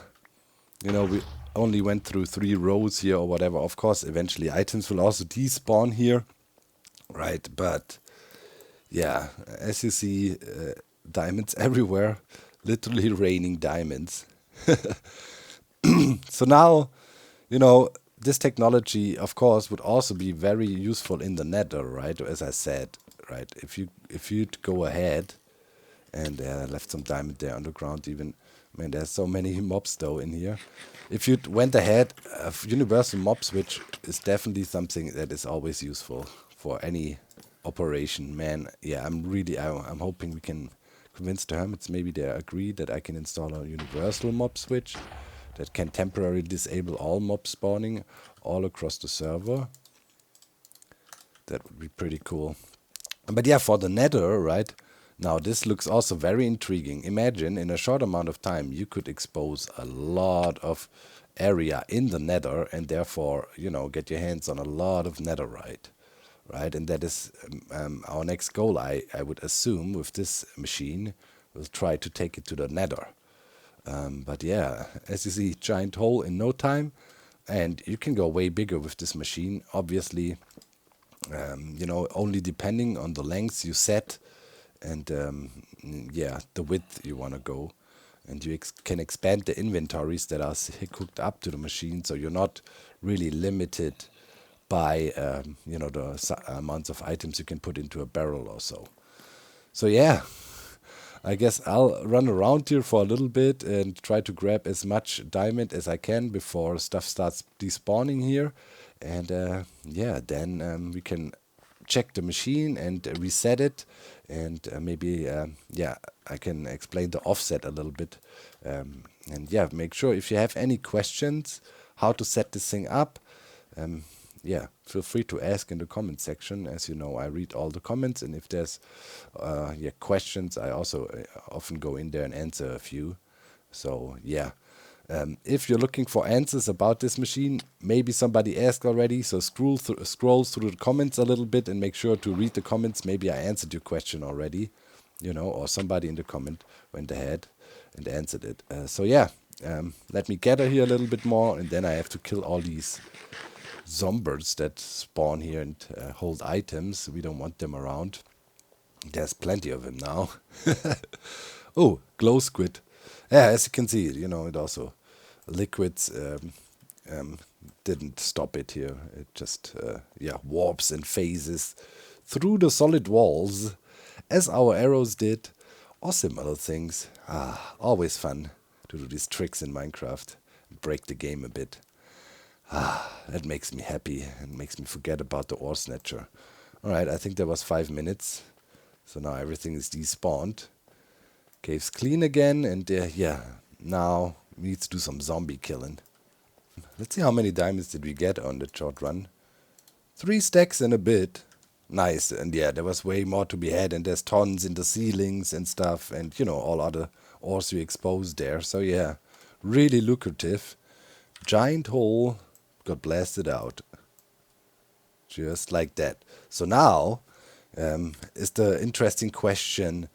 we only went through 3 rows here or whatever. Of course, eventually items will also despawn here, right? But yeah, as you see, diamonds everywhere, literally raining diamonds. So now, this technology, of course, would also be very useful in the Nether, right? As I said, right? If you'd go ahead and left some diamond there underground, even. I mean, there's so many mobs though in here. If you went ahead, universal mob switch is definitely something that is always useful for any operation. Man, yeah, I'm hoping we can convince the hermits. Maybe they agree that I can install a universal mob switch that can temporarily disable all mob spawning all across the server. That would be pretty cool. But yeah, for the Nether, right? Now this looks also very intriguing. Imagine in a short amount of time you could expose a lot of area in the Nether and therefore, get your hands on a lot of Netherite, right? And that is our next goal, I would assume, with this machine. We'll try to take it to the Nether. But yeah, as you see, giant hole in no time. And you can go way bigger with this machine, obviously, only depending on the lengths you set and the width you want to go. And you can expand the inventories that are hooked up to the machine, so you're not really limited by the amounts of items you can put into a barrel or so. So yeah, I guess I'll run around here for a little bit and try to grab as much diamond as I can before stuff starts despawning here. And then we can check the machine and reset it. And maybe, I can explain the offset a little bit. Make sure if you have any questions how to set this thing up, feel free to ask in the comment section. As you know, I read all the comments, and if there's questions, I also often go in there and answer a few. So yeah, if you're looking for answers about this machine, maybe somebody asked already, so scroll through the comments a little bit and make sure to read the comments. Maybe I answered your question already, or somebody in the comment went ahead and answered it. Let me gather here a little bit more, and then I have to kill all these zombies that spawn here and hold items. We don't want them around. There's plenty of them now. Oh, glow squid. Yeah, as you can see, it also liquids didn't stop it here. It just warps and phases through the solid walls as our arrows did, or similar things. Always fun to do these tricks in Minecraft. Break the game a bit. That makes me happy and makes me forget about the ore snatcher. Alright, I think that was 5 minutes. So now everything is despawned. Cave's clean again, and yeah, now we need to do some zombie killing. Let's see how many diamonds did we get on the short run. 3 stacks and a bit. Nice, and yeah, there was way more to be had, and there's tons in the ceilings and stuff, and you know, all other ores we exposed there. So yeah, really lucrative. Giant hole got blasted out. Just like that. So now is the interesting question,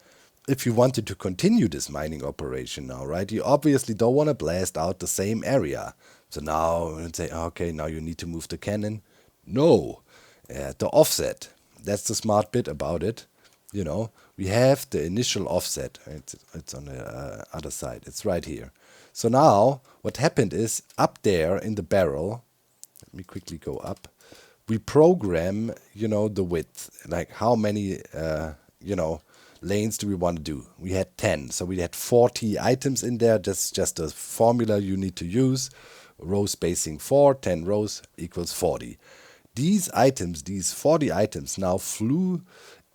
if you wanted to continue this mining operation now, right? You obviously don't want to blast out the same area. So now you say, okay, now you need to move the cannon. No, the offset. That's the smart bit about it. You know, we have the initial offset. It's on the other side. It's right here. So now what happened is up there in the barrel, let me quickly go up. We program, you know, the width, like how many, you know, lanes do we want to do? We had 10, so we had 40 items in there. That's just a formula you need to use. Row spacing 4, 10 rows equals 40. These items, these 40 items now flew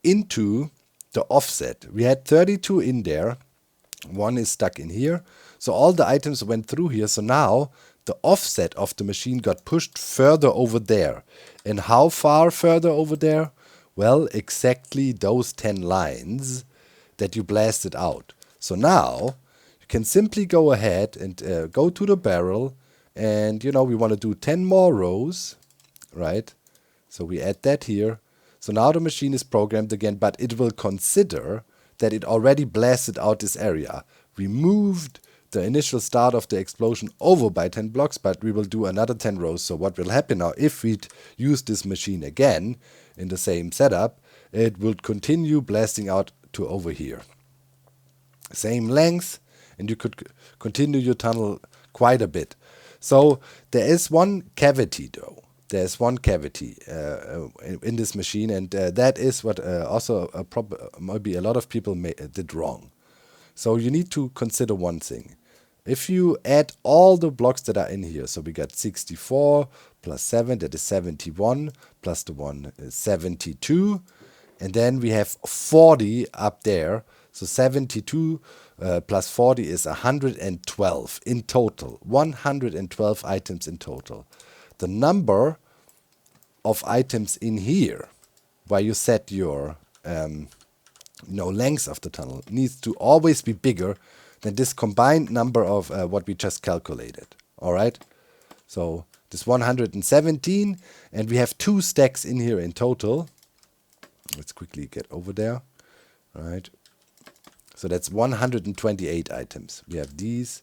into the offset. We had 32 in there. One is stuck in here. So all the items went through here. So now the offset of the machine got pushed further over there. And how far further over there? Well, exactly those 10 lines that you blasted out. So now you can simply go ahead and go to the barrel. And, you know, we want to do 10 more rows, right? So we add that here. So now the machine is programmed again, but it will consider that it already blasted out this area. We moved the initial start of the explosion over by 10 blocks, but we will do another 10 rows. So what will happen now, if we use this machine again in the same setup, it will continue blasting out to over here. Same length, and you could continue your tunnel quite a bit. So there is one cavity though. There's one cavity in this machine, and that is what also maybe a lot of people did wrong. So you need to consider one thing. If you add all the blocks that are in here, so we got 64 plus 7, that is 71, plus the 1 is 72, and then we have 40 up there. So 72 plus 40 is 112 in total. 112 items in total. The number of items in here, where you set your length of the tunnel, needs to always be bigger than this combined number of what we just calculated. All right. So this 117, and we have 2 stacks in here in total. Let's quickly get over there. All right. So that's 128 items. We have these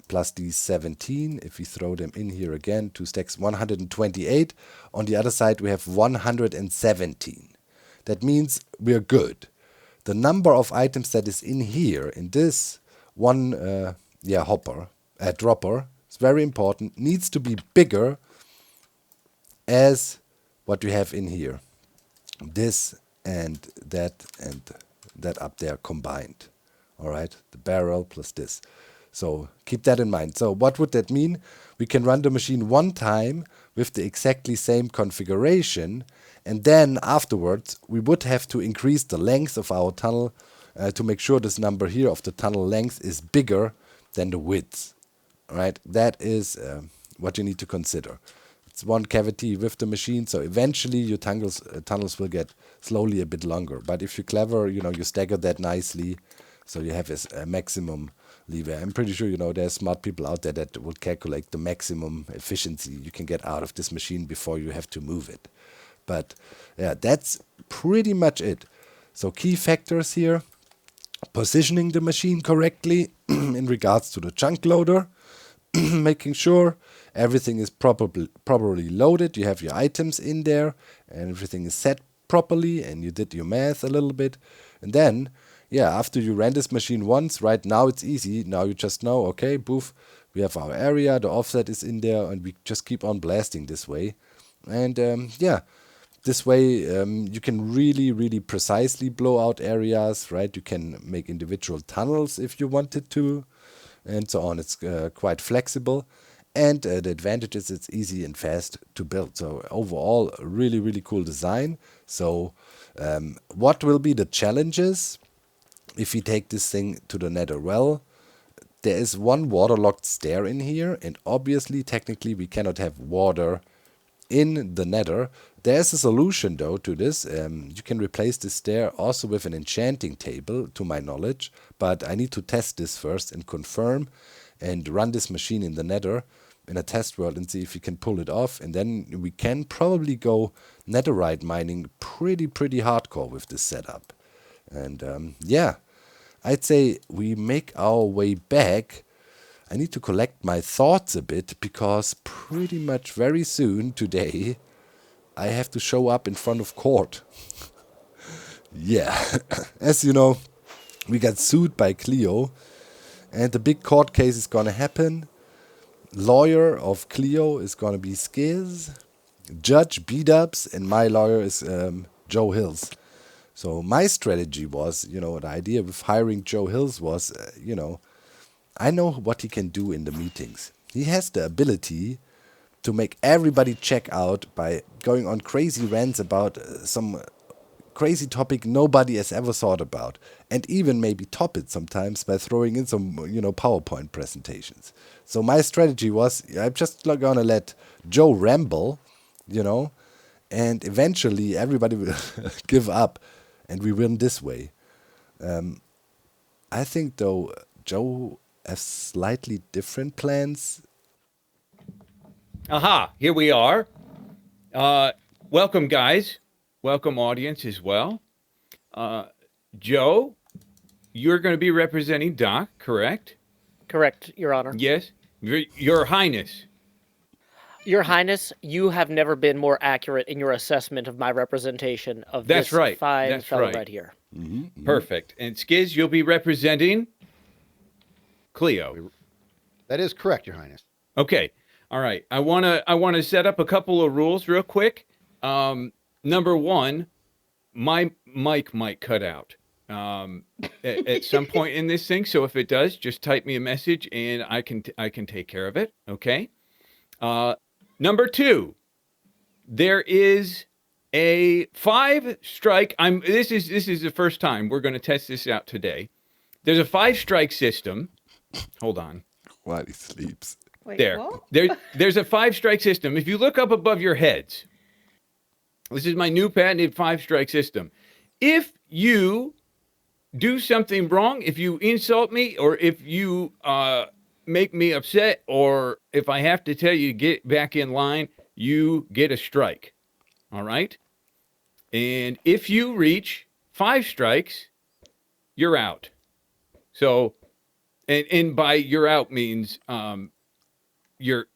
plus these 17. If we throw them in here again, 2 stacks, 128. On the other side, we have 117. That means we're good. The number of items that is in here, in this one dropper, is very important, needs to be bigger as what we have in here. This and that up there combined. All right, the barrel plus this. So keep that in mind. So what would that mean? We can run the machine one time with the exactly same configuration, and then afterwards we would have to increase the length of our tunnel to make sure this number here of the tunnel length is bigger than the width. All right, that is what you need to consider. It's one cavity with the machine, so eventually your tunnels will get slowly a bit longer. But if you're clever, you stagger that nicely, so you have a maximum leeway. I'm pretty sure there's smart people out there that will calculate the maximum efficiency you can get out of this machine before you have to move it. But yeah, that's pretty much it. So key factors here: positioning the machine correctly in regards to the chunk loader, making sure everything is properly loaded, you have your items in there, and everything is set properly, and you did your math a little bit. And then, yeah, after you ran this machine once, right now it's easy. Now you just know, okay, boof, we have our area, the offset is in there, and we just keep on blasting this way. And yeah, This way, you can really, really precisely blow out areas, right? You can make individual tunnels if you wanted to, and so on. It's quite flexible. And the advantage is it's easy and fast to build. So overall, a really, really cool design. So what will be the challenges if we take this thing to the Nether? Well, there is one waterlogged stair in here, and obviously, technically, we cannot have water in the Nether. There's a solution though to this. You can replace this stair also with an enchanting table, to my knowledge, but I need to test this first and confirm and run this machine in the Nether in a test world and see if we can pull it off, and then we can probably go netherite mining pretty hardcore with this setup. And yeah, I'd say we make our way back. I need to collect my thoughts a bit, because pretty much very soon today I have to show up in front of court. Yeah, as you know, we got sued by Cleo, and the big court case is gonna happen. Lawyer of Cleo is gonna be Skiz, Judge B-Dubs, and my lawyer is Joe Hills. So my strategy was, the idea with hiring Joe Hills was, I know what he can do in the meetings. He has the ability to make everybody check out by going on crazy rants about some crazy topic nobody has ever thought about, and even maybe top it sometimes by throwing in some, PowerPoint presentations. So my strategy was, I'm just gonna let Joe ramble, and eventually everybody will give up, and we win this way. I think though Joe has slightly different plans. Aha, here we are. Welcome, guys. Welcome, audience, as well. Joe, you're going to be representing Doc, correct? Correct, Your Honor. Yes. Your Highness. Your Highness, you have never been more accurate in your assessment of my representation of That's this right. fine That's fellow right. right here. Perfect. And Skiz, you'll be representing Cleo. That is correct, Your Highness. Okay. All right. I wanna set up a couple of rules real quick. Number one, my mic might cut out at some point in this thing. So if it does, just type me a message and I can take care of it. Okay. Number two, there is a 5-strike. This is the first time we're going to test this out today. There's a 5-strike system. Hold on. While he sleeps. Wait, There. what? There's a 5-strike system. If you look up above your heads, this is my new patented 5-strike system. If you do something wrong, if you insult me, or if you make me upset, or if I have to tell you to get back in line, you get a strike. All right? And if you reach 5 strikes, you're out. So, and by you're out means you're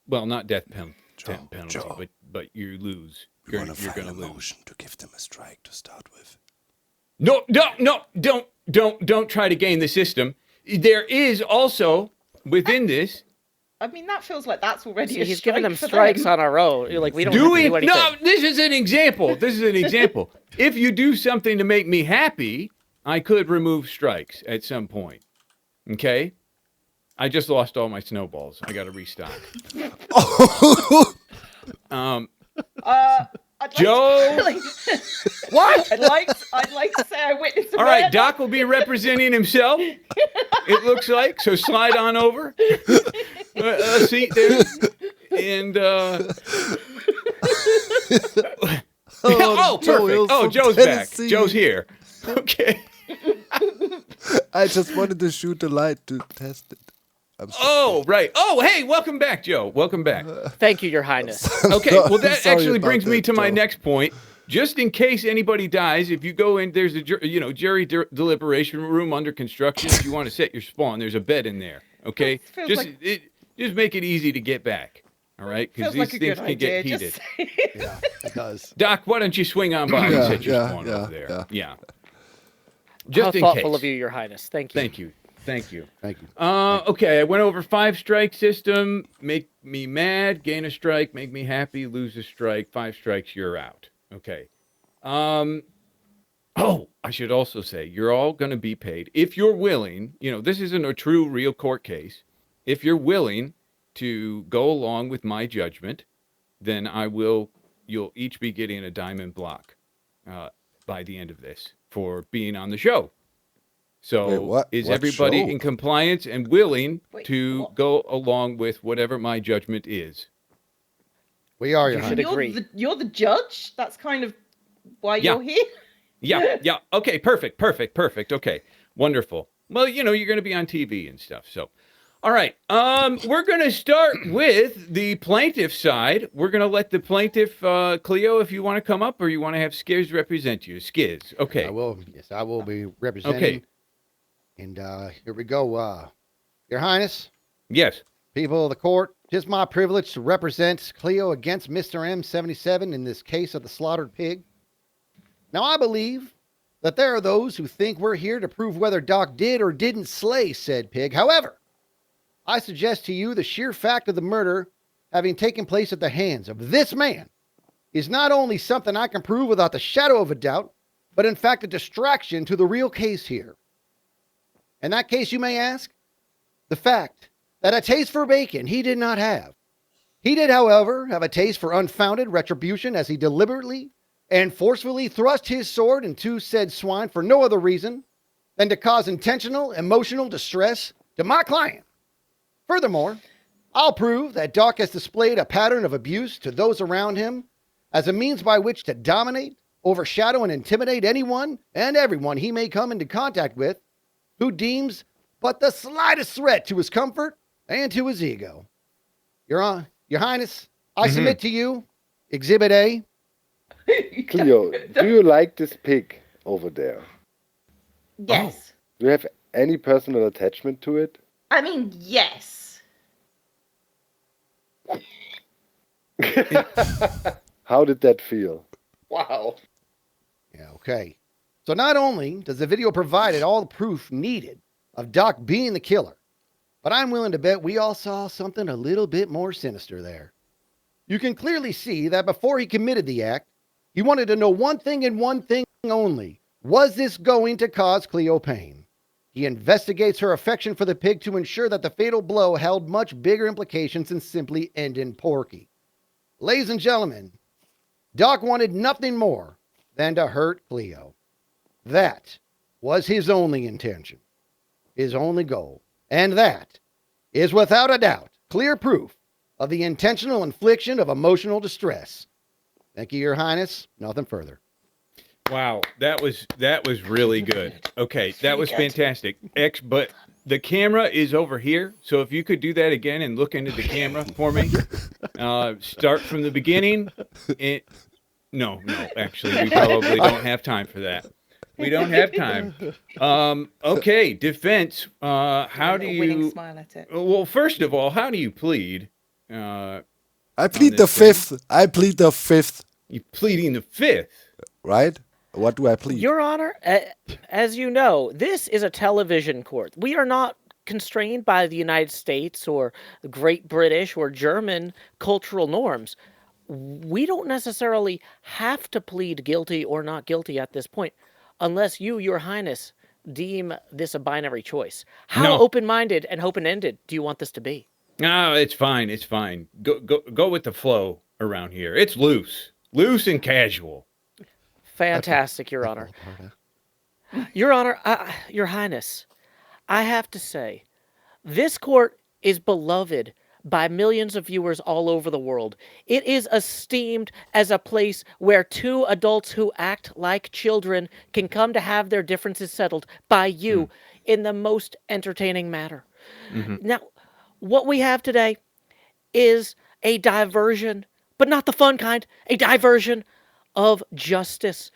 well, not death penalty, but you lose. You're going to lose. Motion to give them a strike to start with. No, don't try to game the system. There is also within this. I mean, that feels like that's already See, a he's strike giving them for strikes them. on our own. Like, we don't have to do anything. No, this is an example. If you do something to make me happy, I could remove strikes at some point. Okay? I just lost all my snowballs. I got to restock. I'd Joe? Like what? I'd like to say I witnessed a All right, murder. Doc will be representing himself, it looks like. So slide on over. A seat there. And, perfect. Oh, Joe's Tennessee. back. Joe's here. Okay. I just wanted to shoot the light to test it. Oh, right. Oh, hey, welcome back, Joe. Welcome back. Thank you, Your Highness. Okay, well, that Sorry actually about brings me that, to my Joe. next point. Just in case anybody dies, if you go in, there's a jury deliberation room under construction. If you want to set your spawn, there's a bed in there. Okay, Feels just like- just make it easy to get back. All right, because Feels these like a things good can get idea. heated. Just Yeah, it does. Doc, why don't you swing on by and Yeah, set your yeah, spawn yeah, over there? yeah. Just How in thoughtful case. of you, Your Highness. Thank you. Thank you. Thank you. Thank you. Okay, I went over 5-strike system. Make me mad, gain a strike. Make me happy, lose a strike. 5 strikes, you're out. Okay. Oh, I should also say, you're all going to be paid. If you're willing, this isn't a true, real court case. If you're willing to go along with my judgment, then you'll each be getting a diamond block by the end of this for being on the show. So Wait, what everybody show? in compliance and willing Wait, to what? go along with whatever my judgment is? We are, You Your should Highness. agree. You're the judge. That's kind of why Yeah. you're here. Yeah. Okay, perfect. Okay, wonderful. Well, you're going to be on TV and stuff. So, all right. We're going to start with the plaintiff side. We're going to let the plaintiff, Cleo, if you want to come up, or you want to have Skiz represent you. Skiz, okay. I will. Yes, I will be representing. Okay. And here we go. Your Highness, Yes. people of the court, it is my privilege to represent Cleo against Mr. M77 in this case of the slaughtered pig. Now, I believe that there are those who think we're here to prove whether Doc did or didn't slay said pig. However, I suggest to you the sheer fact of the murder having taken place at the hands of this man is not only something I can prove without the shadow of a doubt, but in fact a distraction to the real case here. In that case, you may ask, the fact that a taste for bacon he did not have. He did, however, have a taste for unfounded retribution as he deliberately and forcefully thrust his sword into said swine for no other reason than to cause intentional emotional distress to my client. Furthermore, I'll prove that Doc has displayed a pattern of abuse to those around him as a means by which to dominate, overshadow, and intimidate anyone and everyone he may come into contact with who deems but the slightest threat to his comfort and to his ego. Your Highness, I submit to you Exhibit A. Cleo, do you like this pig over there? Yes. Do you have any personal attachment to it? I mean, yes. How did that feel? Wow. Yeah, okay. So not only does the video provide all the proof needed of Doc being the killer, but I'm willing to bet we all saw something a little bit more sinister there. You can clearly see that before he committed the act, he wanted to know one thing and one thing only. Was this going to cause Cleo pain? He investigates her affection for the pig to ensure that the fatal blow held much bigger implications than simply ending Porky. Ladies and gentlemen, Doc wanted nothing more than to hurt Cleo. That was his only intention, his only goal. And that is without a doubt clear proof of the intentional infliction of emotional distress. Thank you, Your Highness. Nothing further. Wow, that was really good. Okay, that was fantastic. But the camera is over here, so if you could do that again and look into the camera for me. Start from the beginning. No, actually, we probably don't have time for that. We don't have time. Okay, defense. How do Winning you? smile at it. Well, first of all, how do you plead? I plead the this thing. fifth. I plead the fifth. You pleading the fifth. Right? What do I plead? Your Honor, as you know, this is a television court. We are not constrained by the United States or Great British or German cultural norms. We don't necessarily have to plead guilty or not guilty at this point, unless you, Your Highness, deem this a binary choice. How No. open-minded and open-ended do you want this to be? No, it's fine. It's fine. Go with the flow around here. It's loose and casual. Fantastic, Your Honor. Your Honor, Your Highness, I have to say, this court is beloved by millions of viewers all over the world. It is esteemed as a place where two adults who act like children can come to have their differences settled by you in the most entertaining manner. Now, what we have today is a diversion, but not the fun kind, a diversion of justice.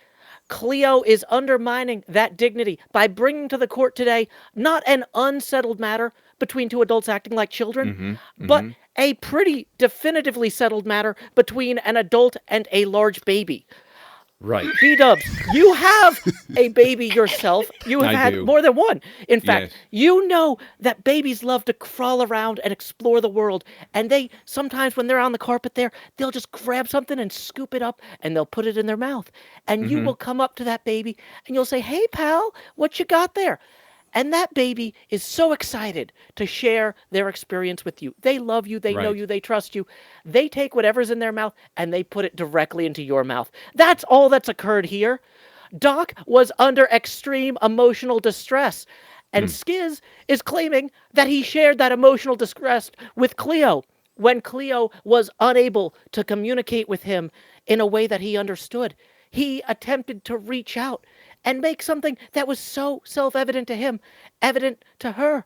Cleo is undermining that dignity by bringing to the court today not an unsettled matter between two adults acting like children, but a pretty definitively settled matter between an adult and a large baby. Right. B-dubs, you have a baby yourself. You have I had do. more than one. In fact, Yes. you know that babies love to crawl around and explore the world. And they, sometimes when they're on the carpet there, they'll just grab something and scoop it up and they'll put it in their mouth. And you will come up to that baby and you'll say, "Hey, pal, what you got there?" And that baby is so excited to share their experience with you. They love you. They know Right. you. They trust you. They take whatever's in their mouth and they put it directly into your mouth. That's all that's occurred here. Doc was under extreme emotional distress. And Skiz is claiming that he shared that emotional distress with Cleo when Cleo was unable to communicate with him in a way that he understood. He attempted to reach out and make something that was so self-evident to him evident to her.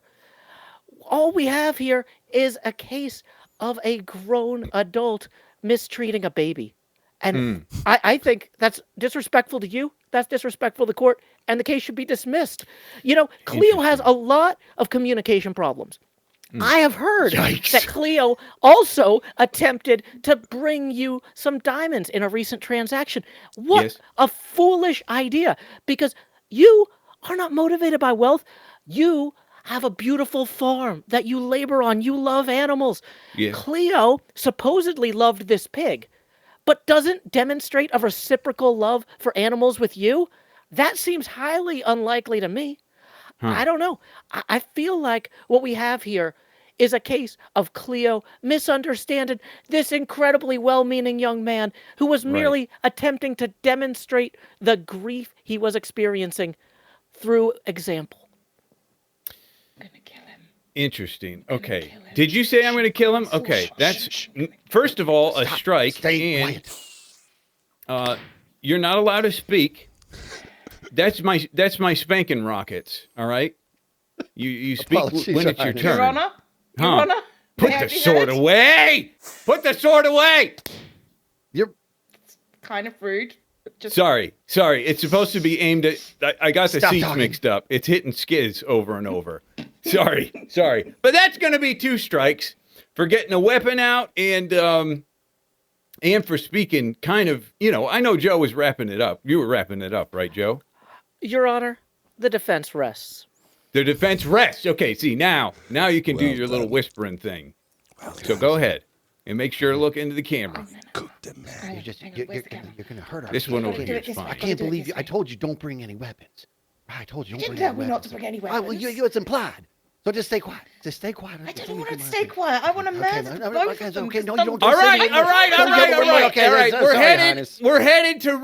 All we have here is a case of a grown adult mistreating a baby. And I think that's disrespectful to you. That's disrespectful to the court. And the case should be dismissed. You know, Cleo has a lot of communication problems. I have heard that Cleo also attempted to bring you some diamonds in a recent transaction. What Yes. a foolish idea, because you are not motivated by wealth. You have a beautiful farm that you labor on. You love animals. Yes. Cleo supposedly loved this pig, but doesn't demonstrate a reciprocal love for animals with you. That seems highly unlikely to me. I don't know. I feel like what we have here is a case of Cleo misunderstanding this incredibly well-meaning young man who was merely attempting to demonstrate the grief he was experiencing through example. I'm gonna kill him. Interesting. Okay. kill him. Did you say I'm going to kill him? Okay. That's first of all a strike. Stay and quiet. you're not allowed to speak. That's my spanking rockets. All right. You speak Apologies, when it's your Your turn. Your Honor? Your Huh. Honor? Put May I the be sword heard? away. Put the sword away. You're Kind of rude. Just Sorry. It's supposed to be aimed at. I got the Stop seats talking. mixed up. It's hitting Skiz over and over. Sorry. But that's going to be 2 strikes for getting a weapon out and for speaking kind of. You know, I know Joe was wrapping it up. You were wrapping it up, right, Joe? Your Honor, the defense rests. The defense rests. Okay. See now you can do Well your little done. whispering thing. So go ahead and make sure to look into the camera. Cook them, man. you're just Hang on, you're, where's you're, the gonna, camera? you're gonna hurt our This one kid. over do here it is this way. fine. I Gotta can't do it believe this you. I way. told you don't bring any weapons. I told you You don't didn't bring any tell me not weapons. to bring any Well, weapons. it's implied. So just stay quiet. Just stay quiet. I Just don't leave want to my- stay quiet. I want to murder both of them. okay, no, Just you don't All Just right, say all right. Okay, All right. sorry, Highness. We're headed to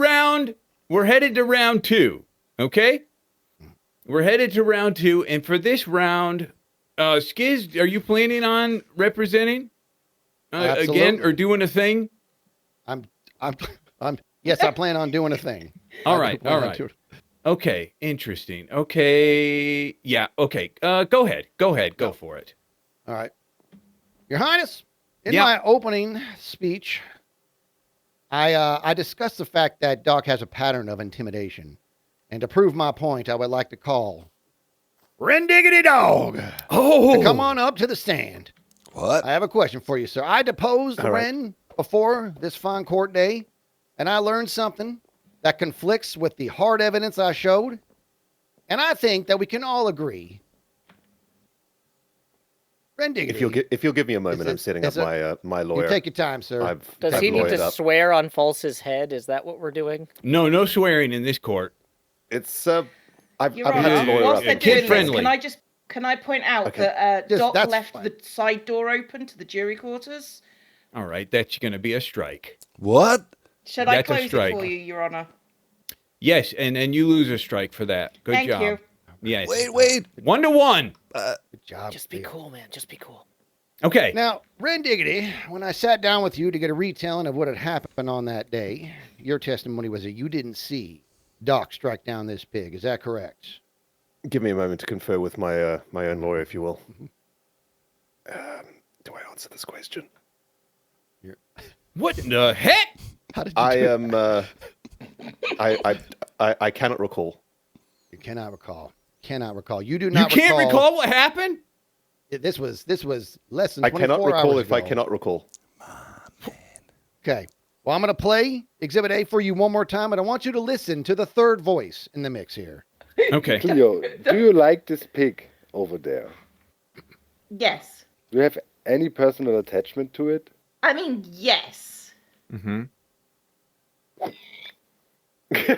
round 2. Okay? We're headed to round 2, and for this round, Skiz, are you planning on representing again Absolutely. or doing a thing? Yes, I plan on doing a thing. All I right, plan all on right. doing- Okay, interesting. Okay, yeah, okay. Go ahead, go for it. All right. Your Highness, in Yeah. my opening speech, I discussed the fact that Doc has a pattern of intimidation. And to prove my point, I would like to call Ren Diggity Dog Oh, to come on up to the stand. What? I have a question for you, sir. I deposed All right. Ren before this fine court day, and I learned something that conflicts with the hard evidence I showed. And I think that we can all agree. Ren Diggity. If you'll give me a moment, it- I'm setting up is it- my You lawyer. take your time, sir. Does I've he need lawyered to up. swear on False's head? Is that what we're doing? no swearing in this court. It's I've Your had Honor, to lawyer whilst up. they're Kid doing this, friendly. can I point out Okay. that Just- Doc that's left fine. the side door open to the jury quarters? All right, that's going to be a strike. What? Should I That's a close it strike. for you, Your Honor? Yes, and you lose a strike for that. Good Thank job. you. Yes. Wait. 1-1. Good job. Just be Cleo. cool, man. Just be cool. Okay. Now, Ren Diggity, when I sat down with you to get a retelling of what had happened on that day, your testimony was that you didn't see Doc strike down this pig. Is that correct? Give me a moment to confer with my my own lawyer, if you will. Do I answer this question? What in the heck? How did you I do it? am. I cannot recall. You cannot recall. Cannot recall. You do You not can't recall what happened? This was less than I 24 cannot recall hours if I ago. cannot recall. Okay. Well, I'm going to play Exhibit A for you one more time, and I want you to listen to the third voice in the mix here. Okay. Cleo, do you like this pig over there? Yes. Do you have any personal attachment to it? I mean, yes. Mm-hmm.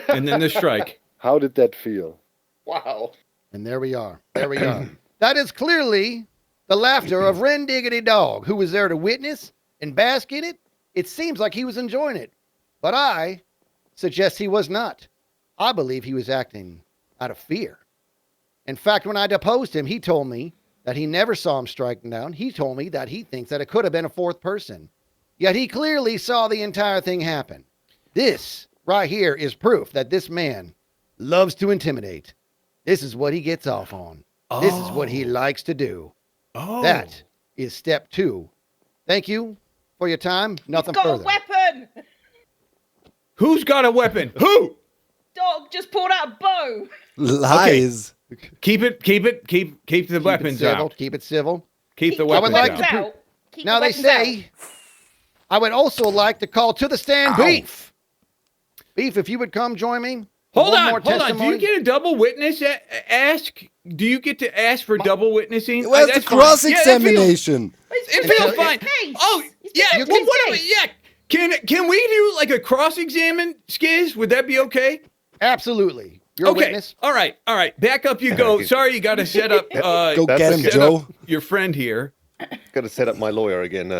And then the strike. How did that feel? Wow. And there we are. There we are. That is clearly the laughter of Ren Diggity Dog, who was there to witness and bask in it. It seems like he was enjoying it, but I suggest he was not. I believe he was acting out of fear. In fact, when I deposed him, he told me that he never saw him striking down. He told me that he thinks that it could have been a fourth person. Yet he clearly saw the entire thing happen. This right here is proof that this man loves to intimidate. This is what he gets off on. Oh. This is what he likes to do. Oh. That is step 2. Thank you for your time. Nothing He's got further. a weapon. Who's got a weapon? Who? Dog just pulled out a bow. Lies. Keep the weapons out. Keep it civil. Keep the I weapons would like out. to out. Keep Now the they weapons say, I would also like to call to the stand Ow. Beef. Beef, if you would come join me. Hold One on. more Do you testimony. get a double witness ask? Do you get to ask for double witnessing? Where's the That's fine. cross-examination? It feels fine. Case. Oh, It's yeah. just Well, his what? case. Yeah. Can we do like a cross-examine, Skiz? Would that be okay? Absolutely. You're a Okay. witness. All right. Back up you go. Sorry, you got to set up. Go That's get him, okay. Joe. Your friend here. Got to set up my lawyer again.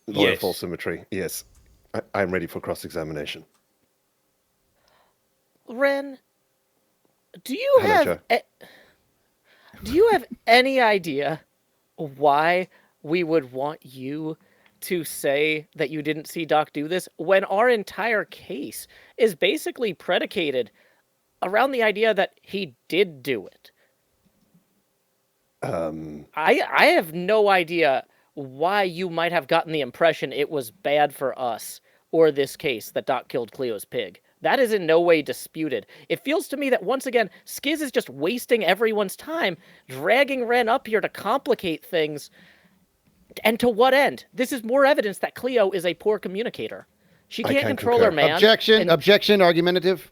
Lawyer Yes. full symmetry. Yes. I'm ready for cross-examination. Ren, do you Hello, have any idea why we would want you to say that you didn't see Doc do this when our entire case is basically predicated around the idea that he did do it? I have no idea why you might have gotten the impression it was bad for us or this case that Doc killed Cleo's pig. That is in no way disputed. It feels to me that, once again, Skiz is just wasting everyone's time, dragging Ren up here to complicate things. And to what end? This is more evidence that Cleo is a poor communicator. She can't can control her concur. man. Objection. and Objection. Argumentative.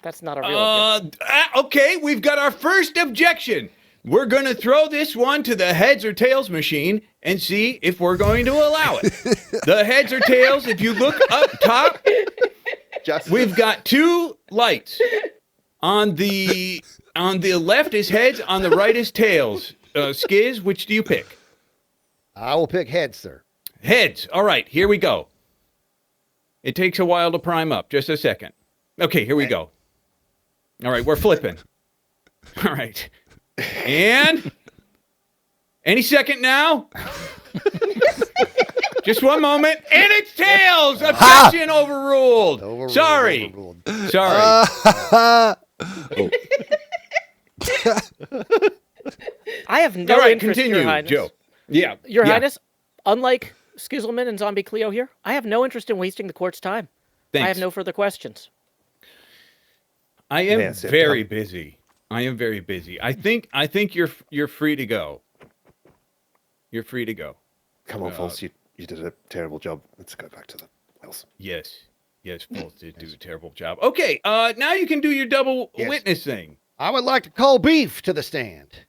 That's not a real objection. Okay, we've got our first objection. We're going to throw this one to the heads or tails machine and see if we're going to allow it. The heads or tails, if you look up top, we've got 2 lights. On the left is heads, on the right is tails. Skiz, which do you pick? I will pick heads, sir. Heads. All right, here we go. It takes a while to prime up. Just a second. Okay, here we go. All right, we're flipping. All right. And any second now. Just one moment. And it's tails. Objection overruled. Overruled, Sorry. overruled. Sorry. I have no All right, interest, continue, Your Highness. Joe. Yeah. Your yeah. Highness, unlike Skizzleman and Zombie Cleo here, I have no interest in wasting the court's time. Thanks. I have no further questions. I am That's it. very busy. I am very busy. I think you're free to go. You're free to go. Come on, False. You did a terrible job. Let's go back to the else. Yes, False did do a terrible job. Okay, now you can do your double Yes. witness thing. I would like to call Beef to the stand.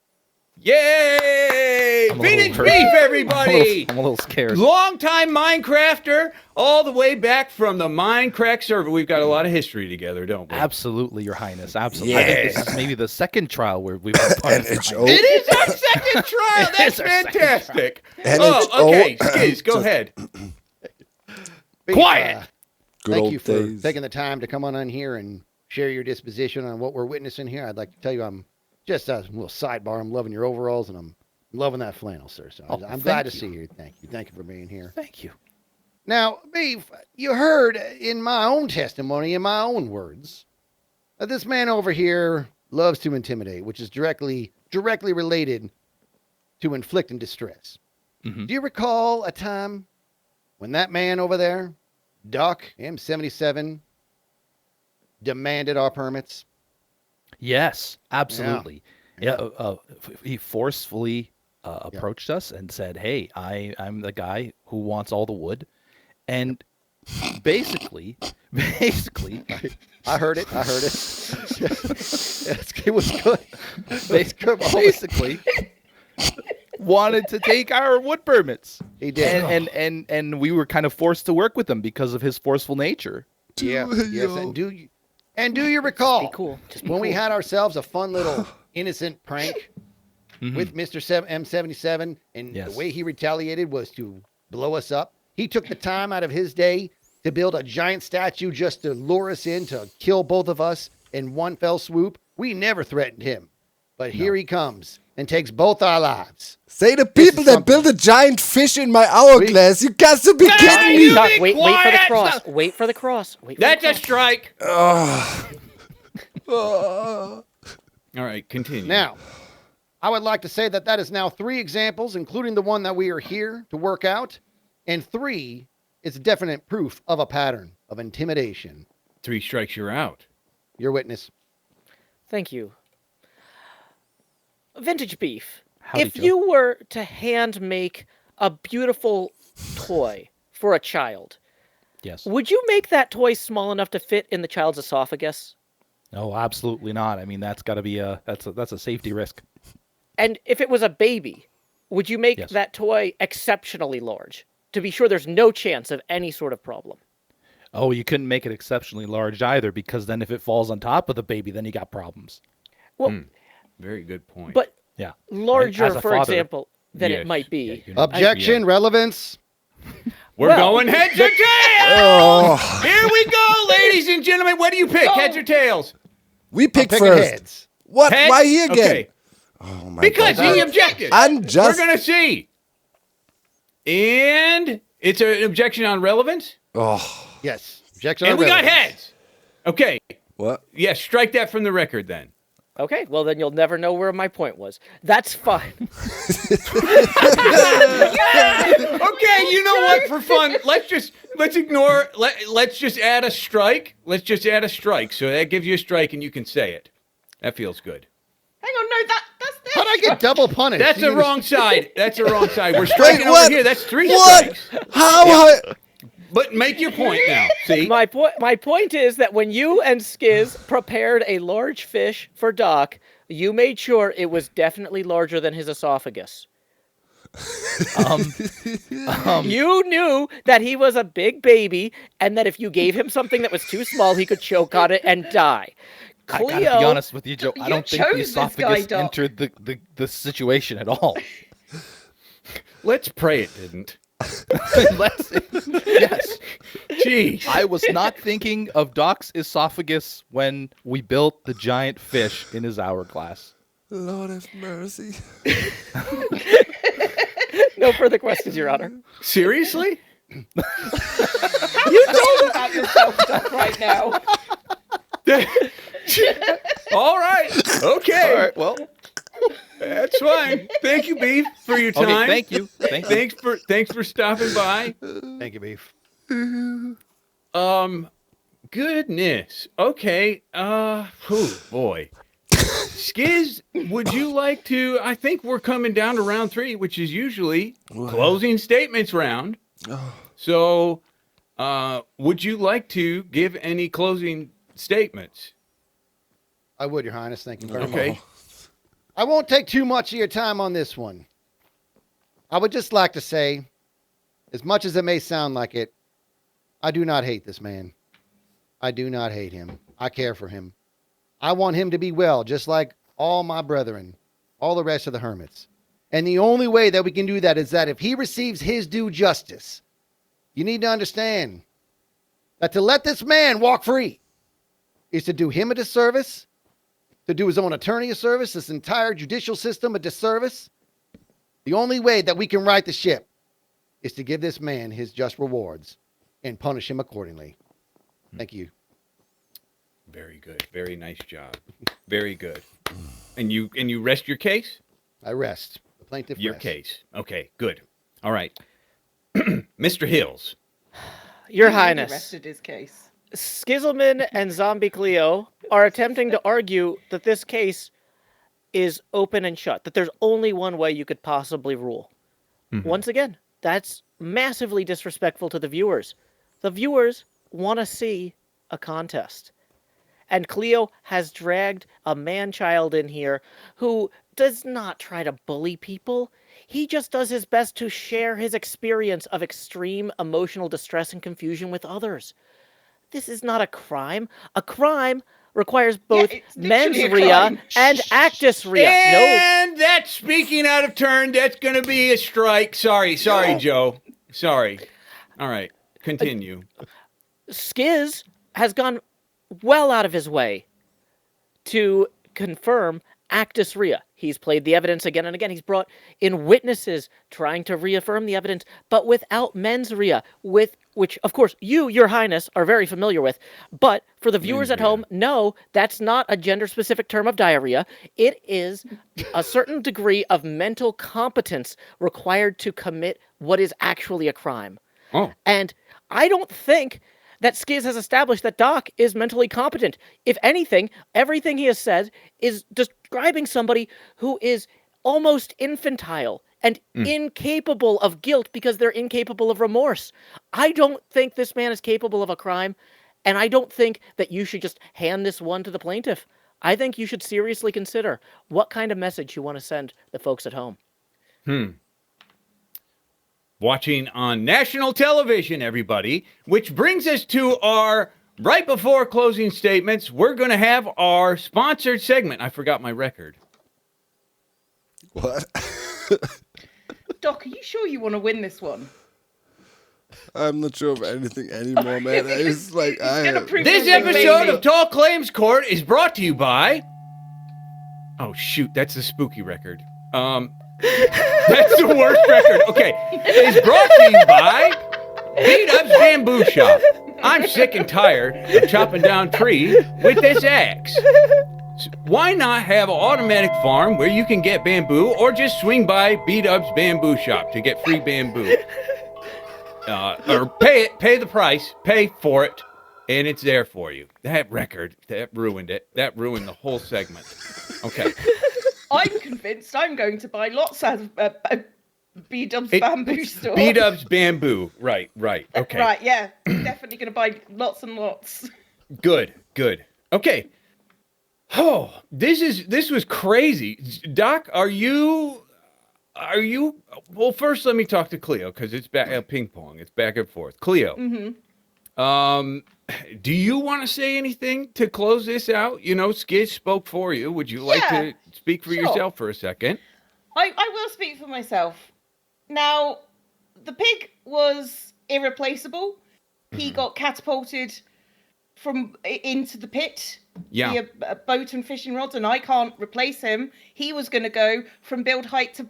Yay! I'm a little Vintage hurt. beef, everybody! I'm a little scared. Longtime Minecrafter, all the way back from the Minecraft server. We've got a lot of history together, don't we? Absolutely, Your Highness. Absolutely. I think this is maybe the second trial where we've been part of the NHO. It is our second trial. It That's is our second fantastic. NHO. Oh, okay. Skiz, go ahead. Beef, Quiet. Good Thank old you for days. taking the time to come on here and share your disposition on what we're witnessing here. I'd like to tell you I'm just a little sidebar. I'm loving your overalls and I'm loving that flannel, sir. So I'm glad to see you. Thank you. Thank you for being here. Thank you. Now, Beef, you heard in my own testimony, in my own words, that this man over here loves to intimidate, which is directly related to inflicting distress. Mhm. Do you recall a time when that man over there, Doc M77, demanded our permits? Yes, absolutely. Yeah, he forcefully approached us and said, "Hey, I'm the guy who wants all the wood," and basically, I heard it. Yes, it was good. basically wanted to take our wood permits. He did. And we were kind of forced to work with him because of his forceful nature. Yes. And do you recall Be cool. Just be when we cool. had ourselves a fun little innocent prank with Mr. M77, and Yes. the way he retaliated was to blow us up? He took the time out of his day to build a giant statue just to lure us in to kill both of us in one fell swoop. We never threatened him, but here he comes and takes both our lives. Say the This people is that something. built a giant fish in my hourglass. You got to be kidding me. Doc, wait for the quiet! cross. Wait for the cross. Wait for That's the a cross. strike. Uh, All right, continue. Now, I would like to say that is now 3 examples, including the one that we are here to work out, and 3 is definite proof of a pattern of intimidation. 3 strikes, you're out. Your witness. Thank you. Vintage Beef. Howdy, If Joe. you were to hand make a beautiful toy for a child, Yes. would you make that toy small enough to fit in the child's esophagus? No, absolutely not. I mean, that's got to be that's a safety risk. And if it was a baby, would you make Yes. that toy exceptionally large to be sure there's no chance of any sort of problem? Oh, you couldn't make it exceptionally large either, because then if it falls on top of the baby, then you got problems. Well, Very good point. but Yeah. larger, As a for father- example, than Yes. it might be. Yeah, you can- Objection, relevance. We're Well, going heads or tails. Here we go, ladies and gentlemen. What do you pick, heads or tails? we I'm pick picking first. heads. What? Heads? Why he again? Okay. Oh my Because God. he objected. Unjust. We're gonna see. And it's an objection on relevance. Oh, Yes. Objection. And on we got relevance. heads. Okay. what? Yes, strike that from the record then. Okay, well then you'll never know where my point was. That's fine. Okay, you know what? For fun, let's just add a strike. Let's just add a strike. So that gives you a strike, and you can say it. That feels good. Hang on, no, that's How'd I get double punished? That's the You- wrong side. That's the wrong side. We're striking what? over here. That's 3 What? strikes. How? But make your point now. See? My point is that when you and Skiz prepared a large fish for Doc, you made sure it was definitely larger than his esophagus. You knew that he was a big baby, and that if you gave him something that was too small, he could choke on it and die. I gotta Cleo, be honest with you, Joe. I You don't think the chose this guy, esophagus Doc. entered the situation at all. Let's pray it didn't. Yes. Jeez. I was not thinking of Doc's esophagus when we built the giant fish in his hourglass. Lord have mercy. no further questions, Your Honor. Seriously? you talk about yourself Doc, right now. All right. Okay. All right. Well, That's fine. Thank you, Beef, for your time. okay. Thank you. Thank you. Thanks for stopping by. Thank you, Beef. Goodness. Okay. Boy. Skiz, would you like to? I think we're coming down to round 3, which is usually closing statements round. So, would you like to give any closing statements? I would, Your Highness. Thank you very much. Okay. I won't take too much of your time on this one. I would just like to say, as much as it may sound like it, I do not hate this man. I do not hate him. I care for him. I want him to be well, just like all my brethren, all the rest of the hermits. And the only way that we can do that is that if he receives his due justice, you need to understand that to let this man walk free is to do him a disservice, to do his own attorney a service, this entire judicial system a disservice. The only way that we can right the ship is to give this man his just rewards and punish him accordingly. Thank you. Very good. Very nice job. Very good. And you rest your case? I rest. The plaintiff Your rests. case. Okay, good. All right. Mr. Hills. Your He really Highness, rested his case. Skizzleman and Zombie Cleo are attempting to argue that this case is open and shut, that there's only one way you could possibly rule. Once again, that's massively disrespectful to the viewers. The viewers want to see a contest. And Cleo has dragged a man-child in here who does not try to bully people. He just does his best to share his experience of extreme emotional distress and confusion with others. This is not a crime. A crime requires both it's mens literally a rea crime. and actus rea. No, And that's speaking out of turn. That's going to be a strike. Sorry, Joe. Sorry. All right, continue. Skiz has gone well out of his way to confirm actus rea. He's played the evidence again and again. He's brought in witnesses trying to reaffirm the evidence, but without mens rea, which, of course, your highness, are very familiar with. But for the viewers at home, no, that's not a gender-specific term of diarrhea. It is a certain degree of mental competence required to commit what is actually a crime. Oh. And I don't think that Skiz has established that Doc is mentally competent. If anything, everything he has said is describing somebody who is almost infantile and incapable of guilt because they're incapable of remorse. I don't think this man is capable of a crime, and I don't think that you should just hand this one to the plaintiff. I think you should seriously consider what kind of message you want to send the folks at home. Watching on national television, everybody, which brings us to our right before closing statements. We're going to have our sponsored segment. I forgot my record. What? Doc, are you sure you want to win this one? I'm not sure of anything anymore, man. It's like This episode of Tall Claims Court is brought to you by... Oh, shoot, that's the spooky record. That's the worst record. Okay. It's brought to you by Beat Up's Bamboo Shop. I'm sick and tired of chopping down trees with this axe. So why not have an automatic farm where you can get bamboo, or just swing by Beat Up's Bamboo Shop to get free bamboo? Or pay the price, pay for it, and it's there for you. That record, that ruined it. That ruined the whole segment. Okay. I'm convinced I'm going to buy lots out of B-Dub's bamboo store. B-Dub's bamboo. Right. Okay. Right, yeah. Definitely going to buy lots and lots. Good. Okay. Oh, this was crazy. Doc, are you well, first let me talk to Cleo, because it's back ping pong. It's back and forth. Cleo. Do you want to say anything to close this out? You know, Skiz spoke for you. Would you like to speak for yourself for a second? I will speak for myself. Now, the pig was irreplaceable. He got catapulted into the pit via a boat and fishing rods, and I can't replace him. He was going to go from build height to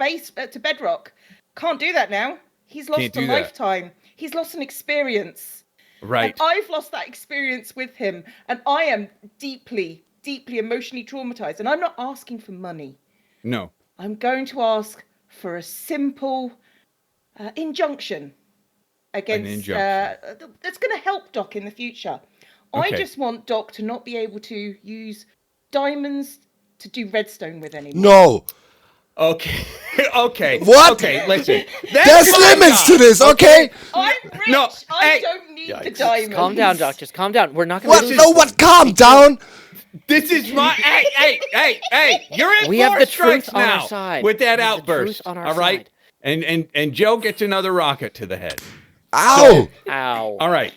bedrock. Can't do that now. He's lost a lifetime. He's lost an experience. Right. And I've lost that experience with him, and I am deeply, deeply emotionally traumatized. And I'm not asking for money. No. I'm going to ask for a simple injunction against that's going to help Doc in the future. Okay. I just want Doc to not be able to use diamonds to do redstone with anymore. No. Okay. What? Okay, listen. There's limits to this, okay? I'm rich. No, I don't need the diamonds. Calm down, Doc. Just calm down. We're not going to... What? Calm down. This is my... Hey. You're in 4 strikes now on our side. With that outburst. All right? Side. And Joe gets another rocket to the head. Ow. So, all right.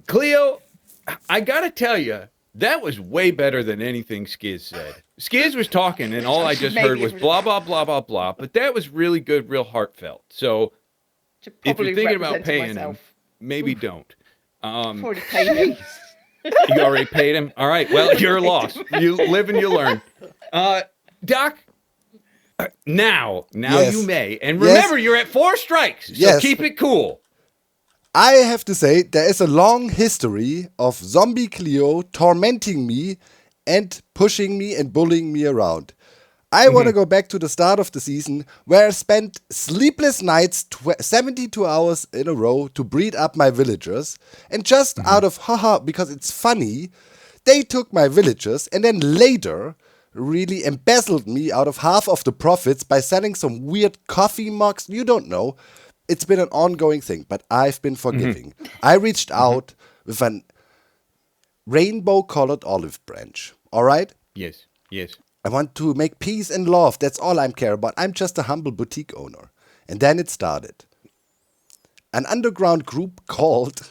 Cleo, I got to tell you, that was way better than anything Skiz said. Skiz was talking, and all I just heard was blah, blah, blah, blah, blah. But that was really good, real heartfelt. So if you're thinking about paying him, maybe don't. Already paid him. You already paid him? All right. Well, you're lost. You live and you learn. Doc, now you may. And remember, you're at 4 strikes. So keep it cool. I have to say, there is a long history of zombie Cleo tormenting me and pushing me and bullying me around. I want to go back to the start of the season, where I spent sleepless nights, 72 hours in a row, to breed up my villagers. And just out of haha, because it's funny, they took my villagers and then later really embezzled me out of half of the profits by selling some weird coffee mugs. You don't know. it's been an ongoing thing, but I've been forgiving. I reached out with an rainbow-colored olive branch. All right? Yes. I want to make peace and love. That's all I care about. I'm just a humble boutique owner. And then it started. An underground group called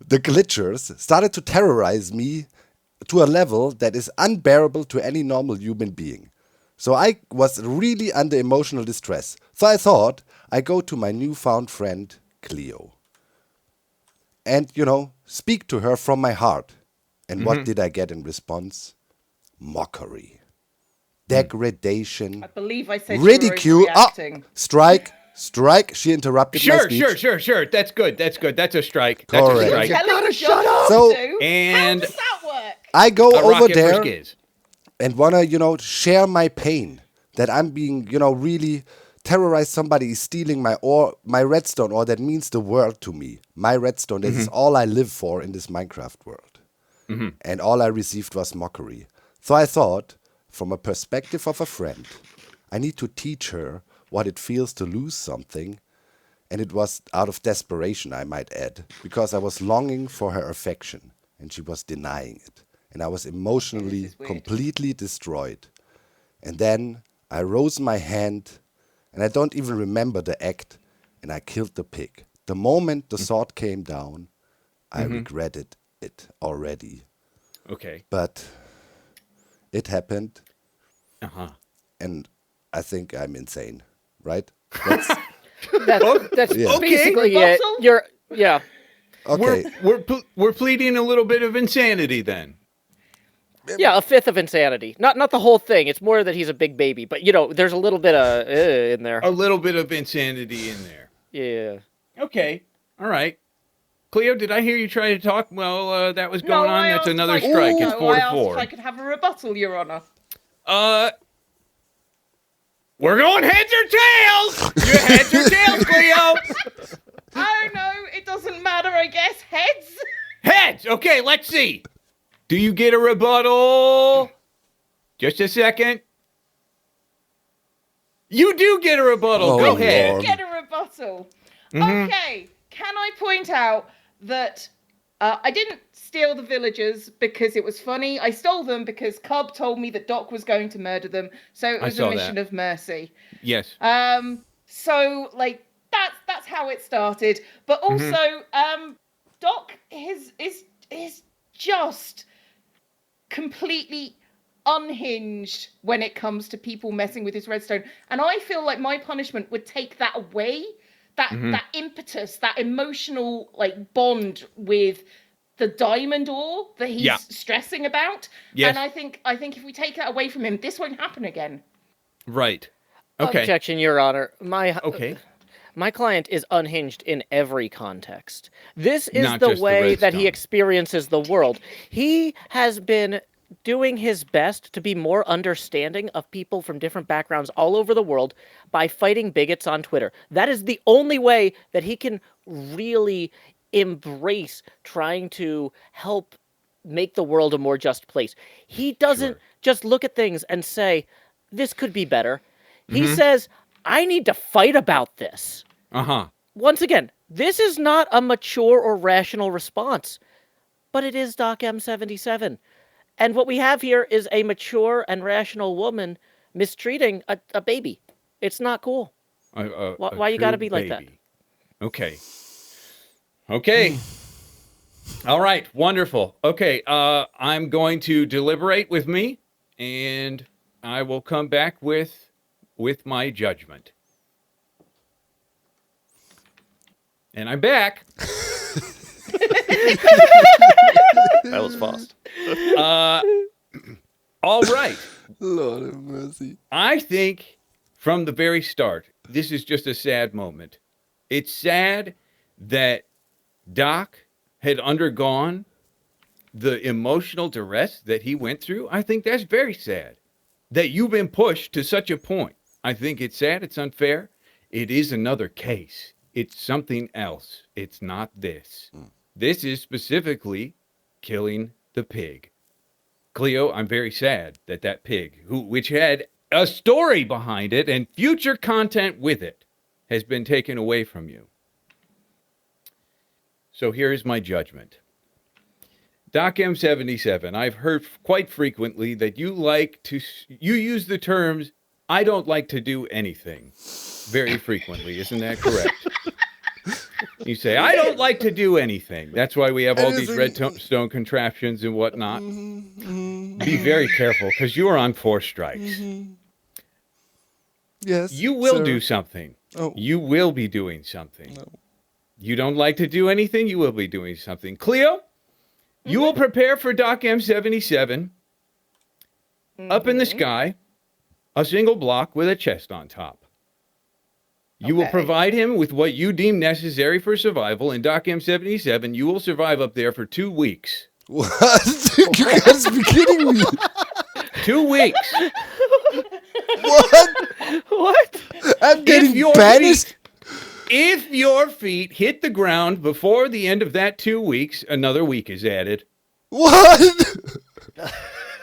the Glitchers started to terrorize me to a level that is unbearable to any normal human being. So I was really under emotional distress. So I thought I go to my newfound friend, Cleo. And, speak to her from my heart. And what did I get in response? Mockery. Degradation. I believe I said ridicule. You were overreacting. Strike. She interrupted my speech. Sure. That's good. That's a strike. Correct. That's a strike. You gotta shut up. So- And how does that work? I go a over rocket for there skiz. and want to, share my pain that I'm being, really terrorized. Somebody is stealing my redstone, or that means the world to me. My redstone, this is all I live for in this Minecraft world. And all I received was mockery. So I thought, from a perspective of a friend, I need to teach her what it feels to lose something. And it was out of desperation, I might add, because I was longing for her affection and she was denying it. And I was emotionally completely destroyed. And then I rose my hand, and I don't even remember the act, and I killed the pig. The moment the sword came down, I regretted it already. Okay. But it happened, And I think I'm insane, right? That's Yeah. basically Okay. it. You're yeah. Okay. we're pleading a little bit of insanity then. Yeah, a fifth of insanity. Not the whole thing. It's more that he's a big baby, but there's a little bit of in there. A little bit of insanity in there. Yeah. Okay. All right. Cleo, did I hear you try to talk? Well, that was going on. I That's asked if another I could- strike. It's no, 4 I to asked 4. if I could have a rebuttal, Your Honor. We're going heads or tails. You heads or tails, Cleo? Oh no, it doesn't matter. I guess heads. Heads. Okay, let's see. Do you get a rebuttal? Just a second. You do get a rebuttal. Oh, Go Lord. ahead. Get a rebuttal. Okay, can I point out that I didn't steal the villagers because it was funny. I stole them because Cub told me that Doc was going to murder them, so it I was saw a that. mission of mercy. Yes. So like that's how it started. But also, Doc is just completely unhinged when it comes to people messing with his redstone, and I feel like my punishment would take that away, that impetus, that emotional like bond with the diamond ore that he's stressing about. Yes. And I think if we take that away from him, this won't happen again. Right. Okay. Objection, Your Honor. Okay. My client is unhinged in every context. This is Not the just the way that he redstone. experiences the world. He has been doing his best to be more understanding of people from different backgrounds all over the world by fighting bigots on Twitter. That is the only way that he can really embrace trying to help make the world a more just place. He doesn't just look at things and say, this could be better. He says, I need to fight about this. Once again, this is not a mature or rational response, but it is Doc M77. And what we have here is a mature and rational woman mistreating a baby. It's not cool. Why you gotta be like that? Okay. Okay. All right. Wonderful. Okay. I'm going to deliberate with me, and I will come back with my judgment. And I'm back. That was fast. All right. Lord have mercy. I think from the very start, this is just a sad moment. It's sad that Doc had undergone the emotional duress that he went through. I think that's very sad that you've been pushed to such a point. I think it's sad. It's unfair. It is another case. It's something else. It's not this. This is specifically killing the pig. Cleo, I'm very sad that that pig, which had a story behind it and future content with it, has been taken away from you. So here's my judgment. Doc M77, I've heard quite frequently that you use the terms, I don't like to do anything, very frequently. Isn't that correct? You say, I don't like to do anything. That's why we have all these redstone contraptions and whatnot. Be very careful, because you are on 4 strikes. Yes. You will do something. Oh. You will be doing something. No. You don't like to do anything, you will be doing something. Cleo, you will prepare for Doc M77 up in the sky, a single block with a chest on top. You will provide him with what you deem necessary for survival. In Doc M77, you will survive up there for 2 weeks. What? You gotta be kidding me. 2 weeks. What? What? I'm getting banished. If your feet hit the ground before the end of that 2 weeks, another week is added. What?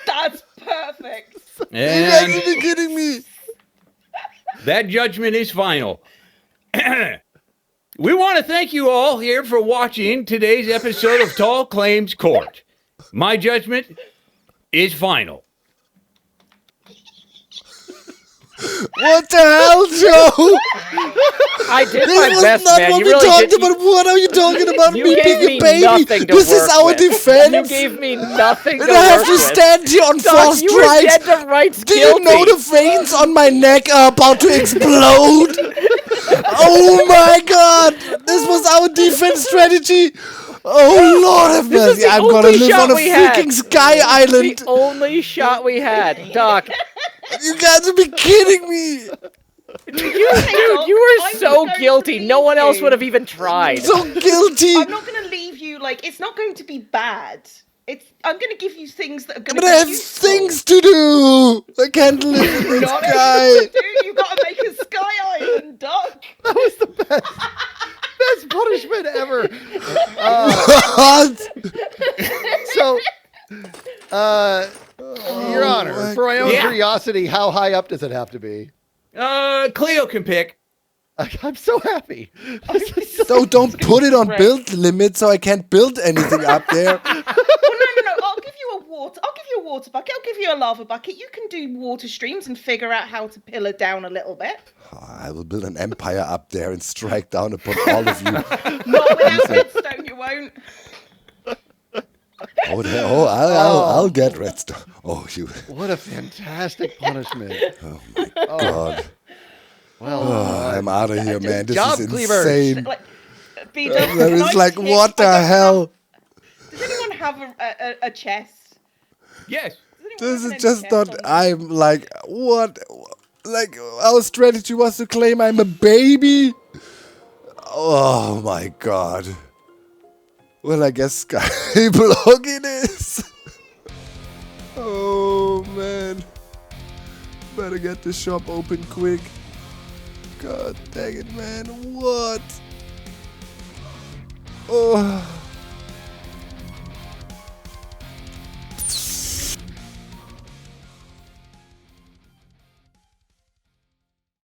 That's perfect. You And gotta be kidding me. that judgment is final. We want to thank you all here for watching today's episode of Tall Claims Court. My judgment is final. What the hell, Joe? I did This my was best, not man. what You we really talked did. about. What are you talking about? You Me gave being me a baby? nothing to This is work our with. defense. You gave me nothing And to I have work to with. stand here on 4 Doc, you were strikes. dead to rights Do guilty. you know the veins on my neck are about to explode? Oh my god! This was our defense strategy. Oh Lord have This is mercy! the I'm gonna only live shot on a we had. freaking sky island. The only shot we had, Doc. You gotta be kidding me! Dude, you were I'm so going to guilty. No leave one else you. would have even tried. So guilty. I'm not going to leave you. Like, it's not going to be bad. I'm going to give you things that are going to But be I have useful. things to do. I can't live in the Not sky. everything to do. You got to make a sky island, Doc. That was the best punishment ever. What? Your Honor, my for my own God. curiosity, how high up does it have to be? Cleo can pick. I'm so happy. So don't put it on build limit, so I can't build anything up there. Well, no. I'll give you a water. I'll give you a water bucket. I'll give you a lava bucket. You can do water streams and figure out how to pillar down a little bit. I will build an empire up there and strike down upon all of you. Not without redstone, you won't. I'll get redstone. Oh, you. What a fantastic punishment. Oh my god. Well, I'm out of here, man. This job, is Cleaver. insane. Like, There is like, what the hell? Does anyone have a chest? Yes. This is just not. I'm like, what? Like, our strategy was to claim I'm a baby? Oh my god. Well, I guess Skyblock it is. Oh man. Better get the shop open quick. God dang it, man. What? Oh.